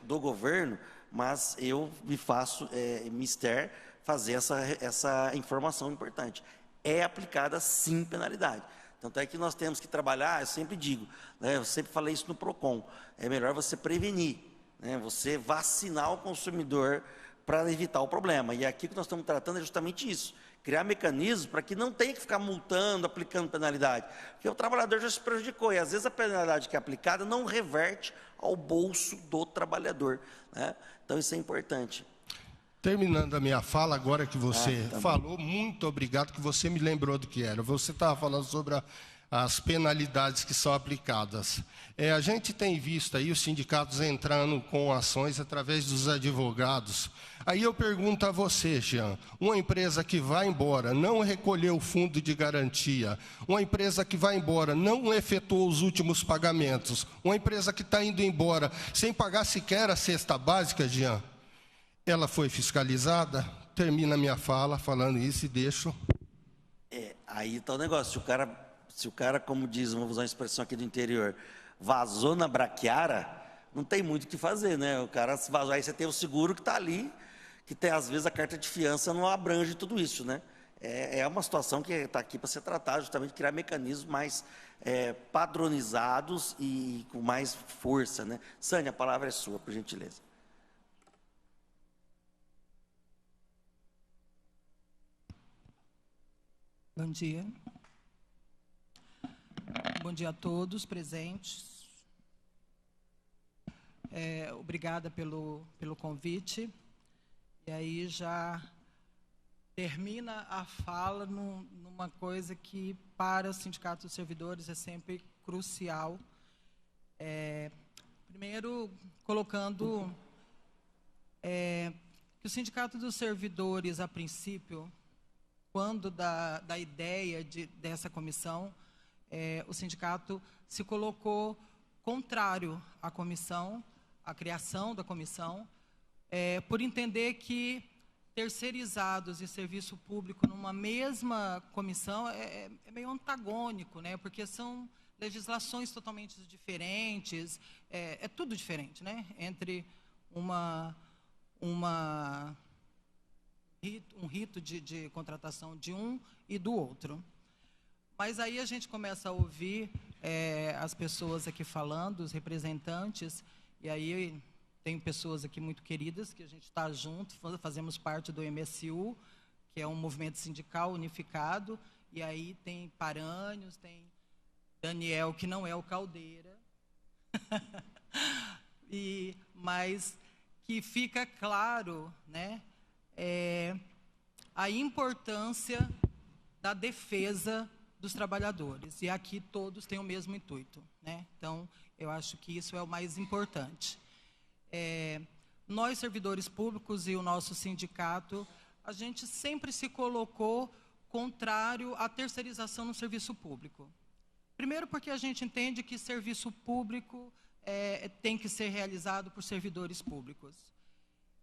[SPEAKER 1] do governo, mas eu me faço mister fazer essa informação importante. É aplicada, sim, penalidade. Tanto é que nós temos que trabalhar, eu sempre digo, né, eu sempre falei isso no PROCON, é melhor você prevenir, né, você vacinar o consumidor para evitar o problema. E aqui o que nós estamos tratando é justamente isso, criar mecanismos para que não tenha que ficar multando, aplicando penalidade, porque o trabalhador já se prejudicou, e às vezes a penalidade que é aplicada não reverte ao bolso do trabalhador, né? Então isso é importante.
[SPEAKER 10] Terminando a minha fala, agora que você falou, muito obrigado, que você me lembrou do que era. Você estava falando sobre as penalidades que são aplicadas. A gente tem visto aí os sindicatos entrando com ações através dos advogados. Aí eu pergunto a você, Jean, uma empresa que vai embora, não recolheu o fundo de garantia, uma empresa que vai embora, não efetuou os últimos pagamentos, uma empresa que está indo embora sem pagar sequer a cesta básica, Jean, ela foi fiscalizada? Termina a minha fala falando isso e deixo.
[SPEAKER 1] Aí está o negócio, se o cara, como diz, vamos usar uma expressão aqui do interior, vazou na braquiara, não tem muito o que fazer, né? O cara se vazou, aí você tem o seguro que está ali, que tem, às vezes, a carta de fiança não abrange tudo isso, né? É uma situação que está aqui para ser tratada, justamente criar mecanismos mais padronizados e com mais força, né? Sânia, a palavra é sua, por gentileza.
[SPEAKER 11] Bom dia. Bom dia a todos presentes. Obrigada pelo convite. E aí já termina a fala numa coisa que para o Sindicato dos Servidores é sempre crucial. Primeiro, colocando que o Sindicato dos Servidores, a princípio, quando da ideia dessa comissão, o sindicato se colocou contrário à comissão, à criação da comissão, por entender que terceirizados e serviço público numa mesma comissão é meio antagônico, né? Porque são legislações totalmente diferentes, é tudo diferente, né? Entre um rito de contratação de um e do outro. Mas aí a gente começa a ouvir as pessoas aqui falando, os representantes, e aí tem pessoas aqui muito queridas, que a gente está junto, fazemos parte do MSU, que é um movimento sindical unificado, e aí tem Paranhos, tem Daniel, que não é o Caldeira, mas que fica claro, né, a importância da defesa dos trabalhadores. E aqui todos têm o mesmo intuito, né? Então, eu acho que isso é o mais importante. Nós, servidores públicos e o nosso sindicato, a gente sempre se colocou contrário à terceirização no serviço público. Primeiro porque a gente entende que serviço público tem que ser realizado por servidores públicos.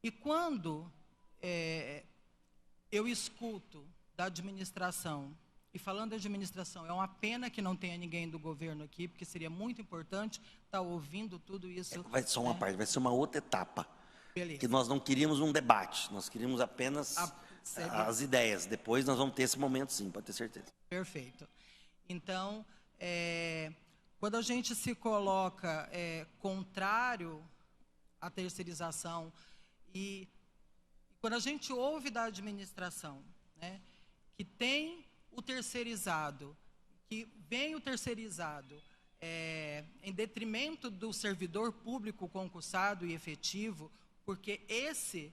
[SPEAKER 11] E quando eu escuto da administração, e falando da administração, é uma pena que não tenha ninguém do governo aqui, porque seria muito importante estar ouvindo tudo isso.
[SPEAKER 1] Vai ser uma parte, vai ser uma outra etapa.
[SPEAKER 11] Beleza.
[SPEAKER 1] Que nós não queríamos um debate, nós queríamos apenas as ideias. Depois nós vamos ter esse momento, sim, pode ter certeza.
[SPEAKER 11] Perfeito. Então, quando a gente se coloca contrário à terceirização e quando a gente ouve da administração, né, que tem o terceirizado, que vem o terceirizado em detrimento do servidor público concursado e efetivo, porque esse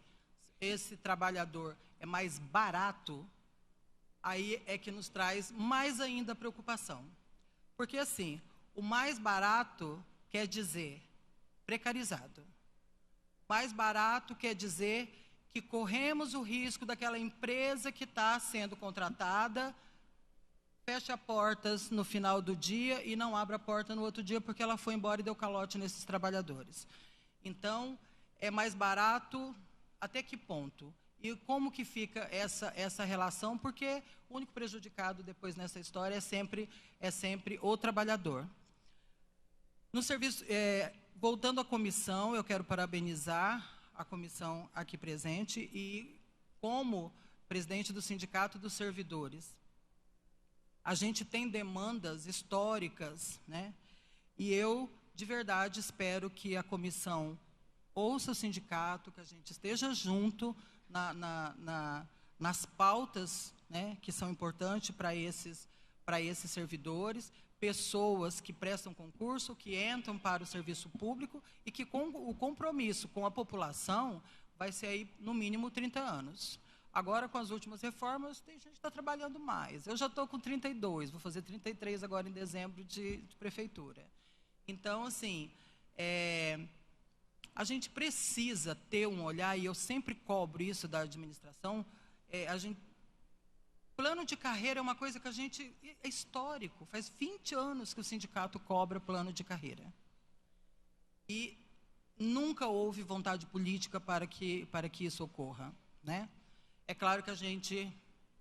[SPEAKER 11] trabalhador é mais barato, aí é que nos traz mais ainda preocupação. Porque, assim, o mais barato quer dizer precarizado. Mais barato quer dizer que corremos o risco daquela empresa que está sendo contratada, fecha portas no final do dia e não abre a porta no outro dia porque ela foi embora e deu calote nesses trabalhadores. Então, é mais barato até que ponto? E como que fica essa relação? Porque o único prejudicado depois nessa história é sempre o trabalhador. No serviço, voltando à comissão, eu quero parabenizar a comissão aqui presente e, como presidente do Sindicato dos Servidores, a gente tem demandas históricas, né? E eu, de verdade, espero que a comissão ouça o sindicato, que a gente esteja junto nas pautas, né, que são importantes para esses servidores, pessoas que prestam concurso, que entram para o serviço público e que com o compromisso com a população vai ser aí, no mínimo, 30 anos. Agora, com as últimas reformas, tem gente que está trabalhando mais. Eu já estou com 32, vou fazer 33 agora em dezembro de prefeitura. Então, assim, a gente precisa ter um olhar, e eu sempre cobro isso da administração, plano de carreira é uma coisa que a gente... é histórico, faz 20 anos que o sindicato cobra plano de carreira. E nunca houve vontade política para que isso ocorra, né? É claro que a gente,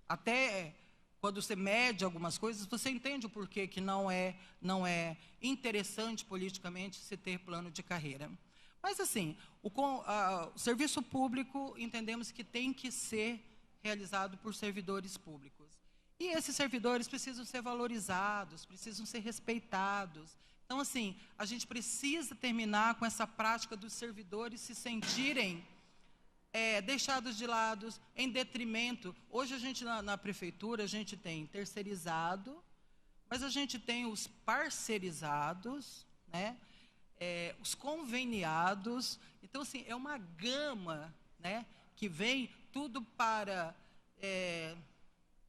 [SPEAKER 11] até quando você mede algumas coisas, você entende o porquê que não é interessante politicamente se ter plano de carreira. Mas, assim, o serviço público, entendemos que tem que ser realizado por servidores públicos. E esses servidores precisam ser valorizados, precisam ser respeitados. Então, assim, a gente precisa terminar com essa prática dos servidores se sentirem deixados de lado, em detrimento. Hoje, a gente, na prefeitura, a gente tem terceirizado, mas a gente tem os parceirizados, né? Os conveniados. Então, assim, é uma gama, né, que vem tudo para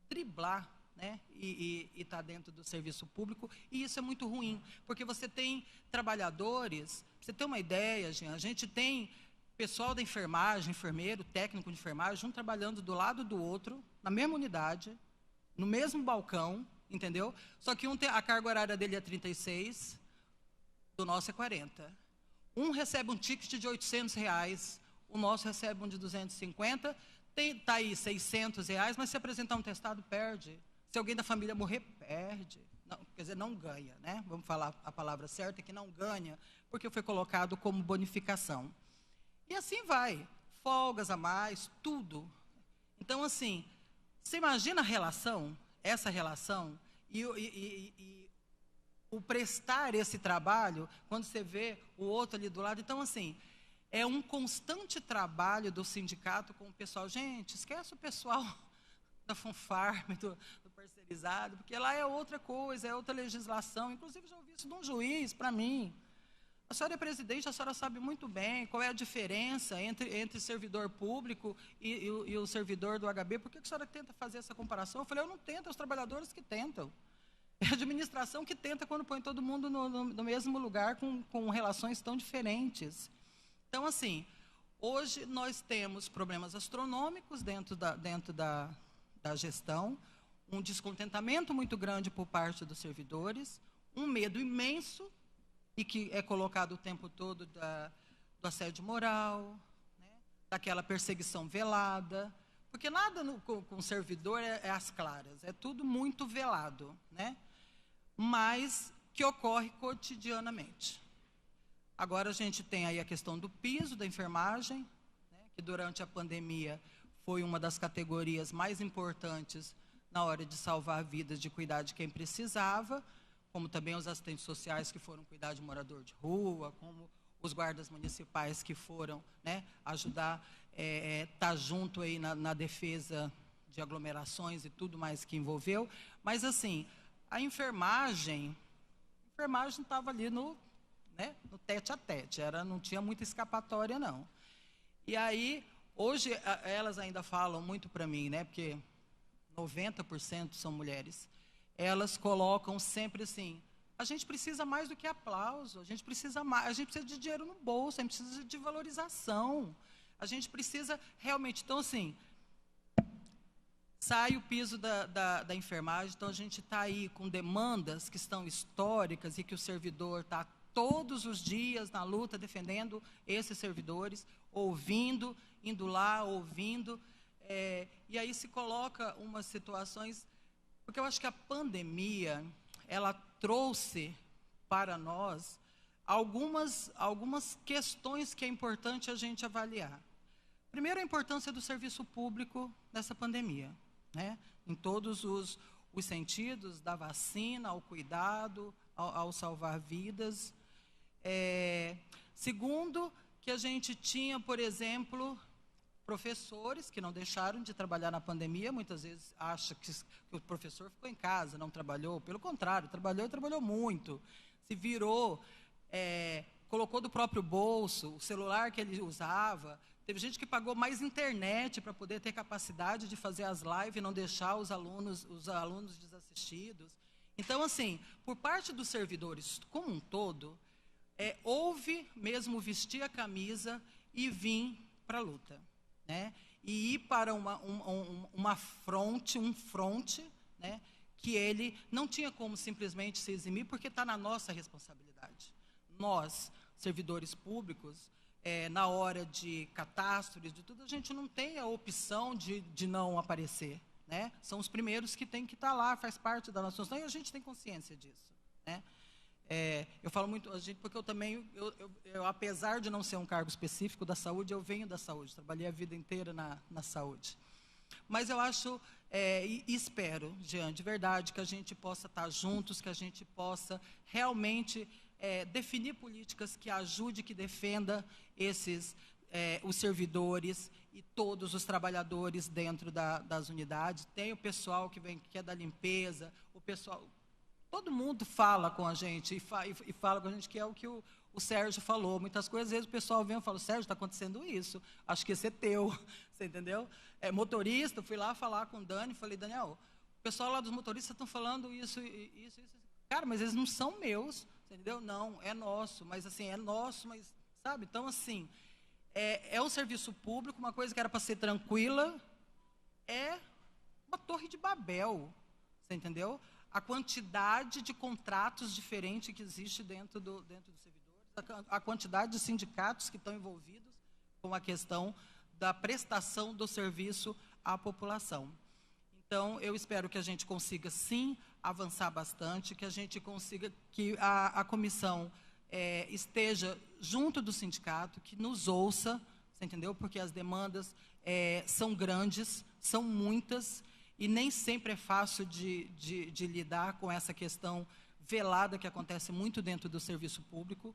[SPEAKER 11] driblar, né, e está dentro do serviço público, e isso é muito ruim, porque você tem trabalhadores, pra você ter uma ideia, a gente tem pessoal da enfermagem, enfermeiro, técnico de enfermagem, um trabalhando do lado do outro, na mesma unidade, no mesmo balcão, entendeu? Só que a carga horária dele é 36, do nosso é 40. Um recebe um ticket de R$800, o nosso recebe um de 250, está aí R$600, mas se apresentar um testado, perde. Se alguém da família morrer, perde. Não, quer dizer, não ganha, né? Vamos falar a palavra certa, que não ganha, porque foi colocado como bonificação. E assim vai, folgas a mais, tudo. Então, assim, você imagina a relação, essa relação, e o prestar esse trabalho, quando você vê o outro ali do lado. Então, assim, é um constante trabalho do sindicato com o pessoal. Gente, esquece o pessoal da Funfarm, do parceirizado, porque lá é outra coisa, é outra legislação. Inclusive, já ouvi isso de um juiz para mim. A senhora é presidente, a senhora sabe muito bem qual é a diferença entre servidor público e o servidor do HB. Por que a senhora tenta fazer essa comparação? Eu falei, eu não tento, é os trabalhadores que tentam. É a administração que tenta quando põe todo mundo no mesmo lugar com relações tão diferentes. Então, assim, hoje nós temos problemas astronômicos dentro da gestão, um descontentamento muito grande por parte dos servidores, um medo imenso, e que é colocado o tempo todo do assédio moral, né, daquela perseguição velada, porque nada com servidor é às claras, é tudo muito velado, né, mas que ocorre cotidianamente. Agora a gente tem aí a questão do piso da enfermagem, né, que durante a pandemia foi uma das categorias mais importantes na hora de salvar vidas, de cuidar de quem precisava, como também os assistentes sociais que foram cuidar de morador de rua, como os guardas municipais que foram, né, ajudar, estar junto aí na defesa de aglomerações e tudo mais que envolveu. Mas, assim, a enfermagem estava ali no tete a tete, não tinha muita escapatória, não. E aí, hoje, elas ainda falam muito para mim, né, porque 90% são mulheres, elas colocam sempre assim, a gente precisa mais do que aplauso, a gente precisa de dinheiro no bolso, a gente precisa de valorização, a gente precisa realmente, então assim, sai o piso da enfermagem, então a gente está aí com demandas que estão históricas e que o servidor está todos os dias na luta defendendo esses servidores, ouvindo, indo lá, ouvindo, e aí se coloca umas situações. Porque eu acho que a pandemia, ela trouxe para nós algumas questões que é importante a gente avaliar. Primeiro, a importância do serviço público nessa pandemia, né? Em todos os sentidos, da vacina, ao cuidado, ao salvar vidas. Segundo, que a gente tinha, por exemplo, professores que não deixaram de trabalhar na pandemia, muitas vezes acha que o professor ficou em casa, não trabalhou, pelo contrário, trabalhou e trabalhou muito, se virou, colocou do próprio bolso, o celular que ele usava, teve gente que pagou mais internet para poder ter capacidade de fazer as lives e não deixar os alunos desassistidos. Então, assim, por parte dos servidores como um todo, houve mesmo vestir a camisa e vir para a luta. Né, e ir para um fronte, né, que ele não tinha como simplesmente se eximir, porque está na nossa responsabilidade. Nós, servidores públicos, na hora de catástrofes, de tudo, a gente não tem a opção de não aparecer. Né? São os primeiros que têm que estar lá, faz parte da nossa função, e a gente tem consciência disso. Né? Eu falo muito, porque eu também, apesar de não ser um cargo específico da saúde, eu venho da saúde, trabalhei a vida inteira na saúde. Mas eu acho, e espero, Jean, de verdade, que a gente possa estar juntos, que a gente possa realmente definir políticas que ajude, que defenda os servidores e todos os trabalhadores dentro das unidades. Tem o pessoal que é da limpeza, o pessoal... Todo mundo fala com a gente e fala com a gente, que é o que o Sérgio falou. Muitas coisas, às vezes o pessoal vem e fala, Sérgio, está acontecendo isso, acho que esse é teu, você entendeu? Motorista, fui lá falar com o Dani, falei, Daniel, o pessoal lá dos motoristas estão falando isso. Cara, mas eles não são meus, você entendeu? Não, é nosso, mas assim, sabe? Então, assim, é o serviço público, uma coisa que era para ser tranquila, é uma torre de Babel, você entendeu? A quantidade de contratos diferentes que existe dentro dos servidores, a quantidade de sindicatos que estão envolvidos com a questão da prestação do serviço à população. Então, eu espero que a gente consiga, sim, avançar bastante, que a gente consiga, que a comissão esteja junto do sindicato, que nos ouça, você entendeu? Porque as demandas são grandes, são muitas, e nem sempre é fácil de lidar com essa questão velada que acontece muito dentro do serviço público.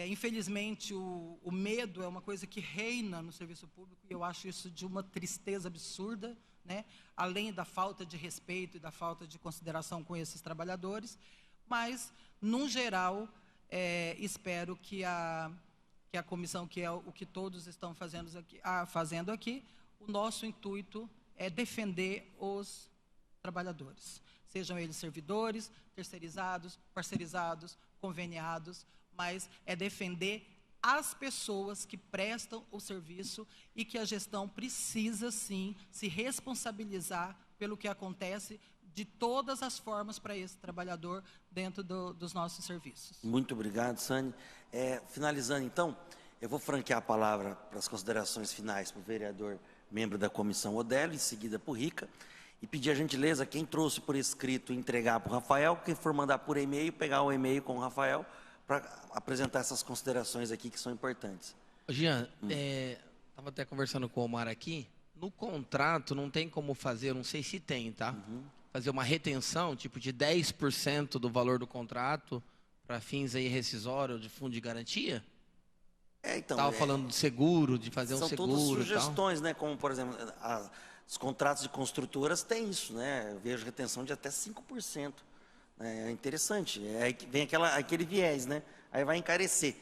[SPEAKER 11] Infelizmente, o medo é uma coisa que reina no serviço público, e eu acho isso de uma tristeza absurda, né? Além da falta de respeito e da falta de consideração com esses trabalhadores. Mas, num geral, espero que a comissão, que é o que todos estão fazendo aqui, o nosso intuito é defender os trabalhadores, sejam eles servidores, terceirizados, parceirizados, conveniados, mas é defender as pessoas que prestam o serviço e que a gestão precisa, sim, se responsabilizar pelo que acontece de todas as formas para esse trabalhador dentro dos nossos serviços.
[SPEAKER 1] Muito obrigado, Sani. Finalizando, então, eu vou franquear a palavra para as considerações finais para o vereador, membro da comissão Odélio, em seguida para o Rica, e pedir a gentileza, quem trouxe por escrito, entregar para o Rafael, quem for mandar por e-mail, pegar o e-mail com o Rafael, para apresentar essas considerações aqui que são importantes.
[SPEAKER 6] Jean, estava até conversando com o Omar aqui, no contrato não tem como fazer, não sei se tem, tá? Fazer uma retenção, tipo de 10% do valor do contrato para fins aí rescisórios de fundo de garantia?
[SPEAKER 1] Então,
[SPEAKER 6] estava falando de seguro, de fazer um seguro.
[SPEAKER 1] São todas sugestões, né? Como, por exemplo, os contratos de construtoras têm isso, né? Eu vejo retenção de até 5%. É interessante. Aí vem aquele viés, né? Aí vai encarecer.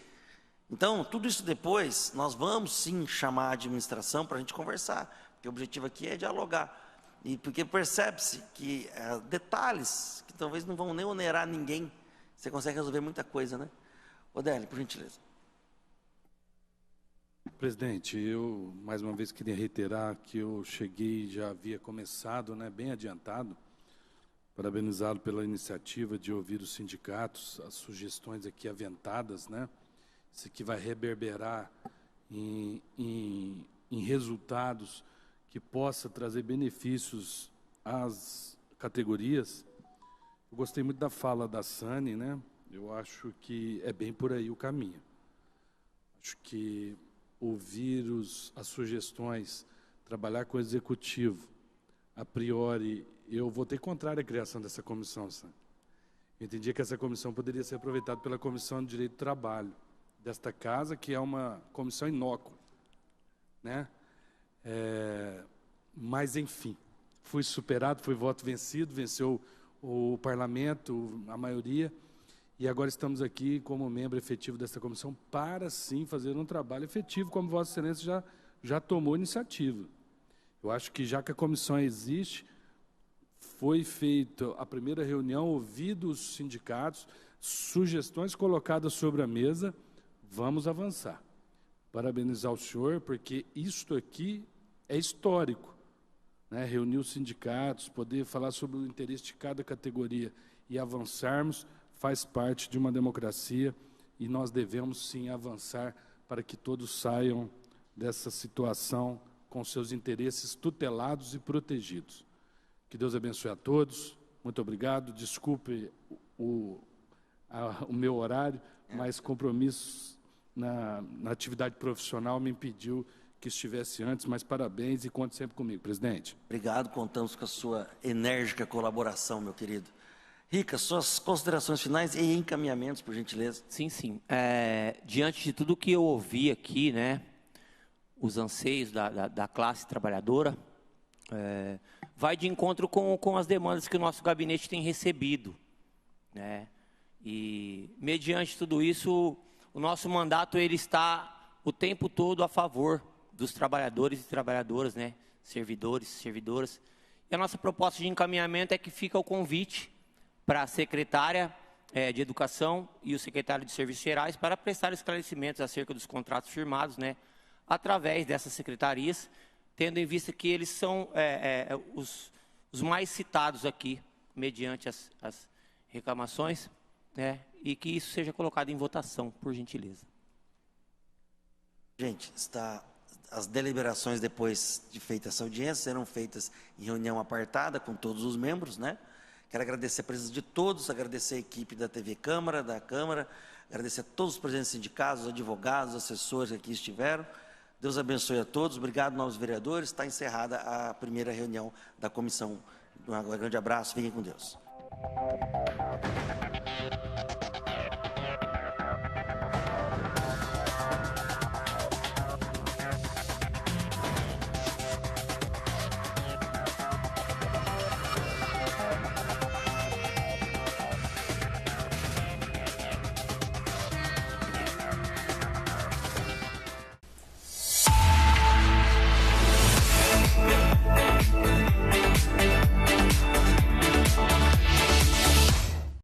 [SPEAKER 1] Então, tudo isso depois, nós vamos sim chamar a administração para a gente conversar. Porque o objetivo aqui é dialogar. E porque percebe-se que detalhes que talvez não vão nem onerar ninguém, você consegue resolver muita coisa, né? Odélio, por gentileza.
[SPEAKER 8] Presidente, eu mais uma vez queria reiterar que eu cheguei, já havia começado, né, bem adiantado, parabenizá-lo pela iniciativa de ouvir os sindicatos, as sugestões aqui aventadas, né? Isso aqui vai reverberar em resultados que possa trazer benefícios às categorias. Eu gostei muito da fala da Sani, né? Eu acho que é bem por aí o caminho. Acho que ouvir as sugestões, trabalhar com o executivo, a priori, eu votei contrário à criação dessa comissão, Sani. Eu entendia que essa comissão poderia ser aproveitada pela Comissão de Direito do Trabalho desta casa, que é uma comissão inócua, né? Mas, enfim, fui superado, fui voto vencido, venceu o parlamento, a maioria, e agora estamos aqui como membro efetivo dessa comissão para, sim, fazer um trabalho efetivo, como Vossa Excelência já tomou iniciativa. Eu acho que, já que a comissão existe, foi feita a primeira reunião, ouvidos os sindicatos, sugestões colocadas sobre a mesa, vamos avançar. Parabenizar o senhor, porque isto aqui é histórico, né? Reunir os sindicatos, poder falar sobre o interesse de cada categoria e avançarmos, faz parte de uma democracia e nós devemos, sim, avançar para que todos saiam dessa situação com seus interesses tutelados e protegidos. Que Deus abençoe a todos. Muito obrigado. Desculpe o meu horário, mas compromissos na atividade profissional me impediu que estivesse antes, mas parabéns e conte sempre comigo, presidente.
[SPEAKER 1] Obrigado, contamos com a sua enérgica colaboração, meu querido. Rica, suas considerações finais e encaminhamentos, por gentileza.
[SPEAKER 2] Sim, sim. Diante de tudo que eu ouvi aqui, né, os anseios da classe trabalhadora, vai de encontro com as demandas que o nosso gabinete tem recebido, né? E, mediante tudo isso, o nosso mandato ele está o tempo todo a favor dos trabalhadores e trabalhadoras, né? Servidores, servidoras. E a nossa proposta de encaminhamento é que fica o convite para a secretária de Educação e o secretário de Serviços Gerais para prestar esclarecimentos acerca dos contratos firmados, né? Através dessas secretarias, tendo em vista que eles são os mais citados aqui, mediante as reclamações, né? E que isso seja colocado em votação, por gentileza.
[SPEAKER 1] Gente, as deliberações depois de feita essa audiência serão feitas em reunião apartada com todos os membros, né? Quero agradecer a presença de todos, agradecer a equipe da TV Câmara, da Câmara, agradecer a todos os presidentes sindicatos, advogados, assessores que aqui estiveram. Deus abençoe a todos. Obrigado, novos vereadores. Está encerrada a primeira reunião da comissão. Um grande abraço. Fiquem com Deus.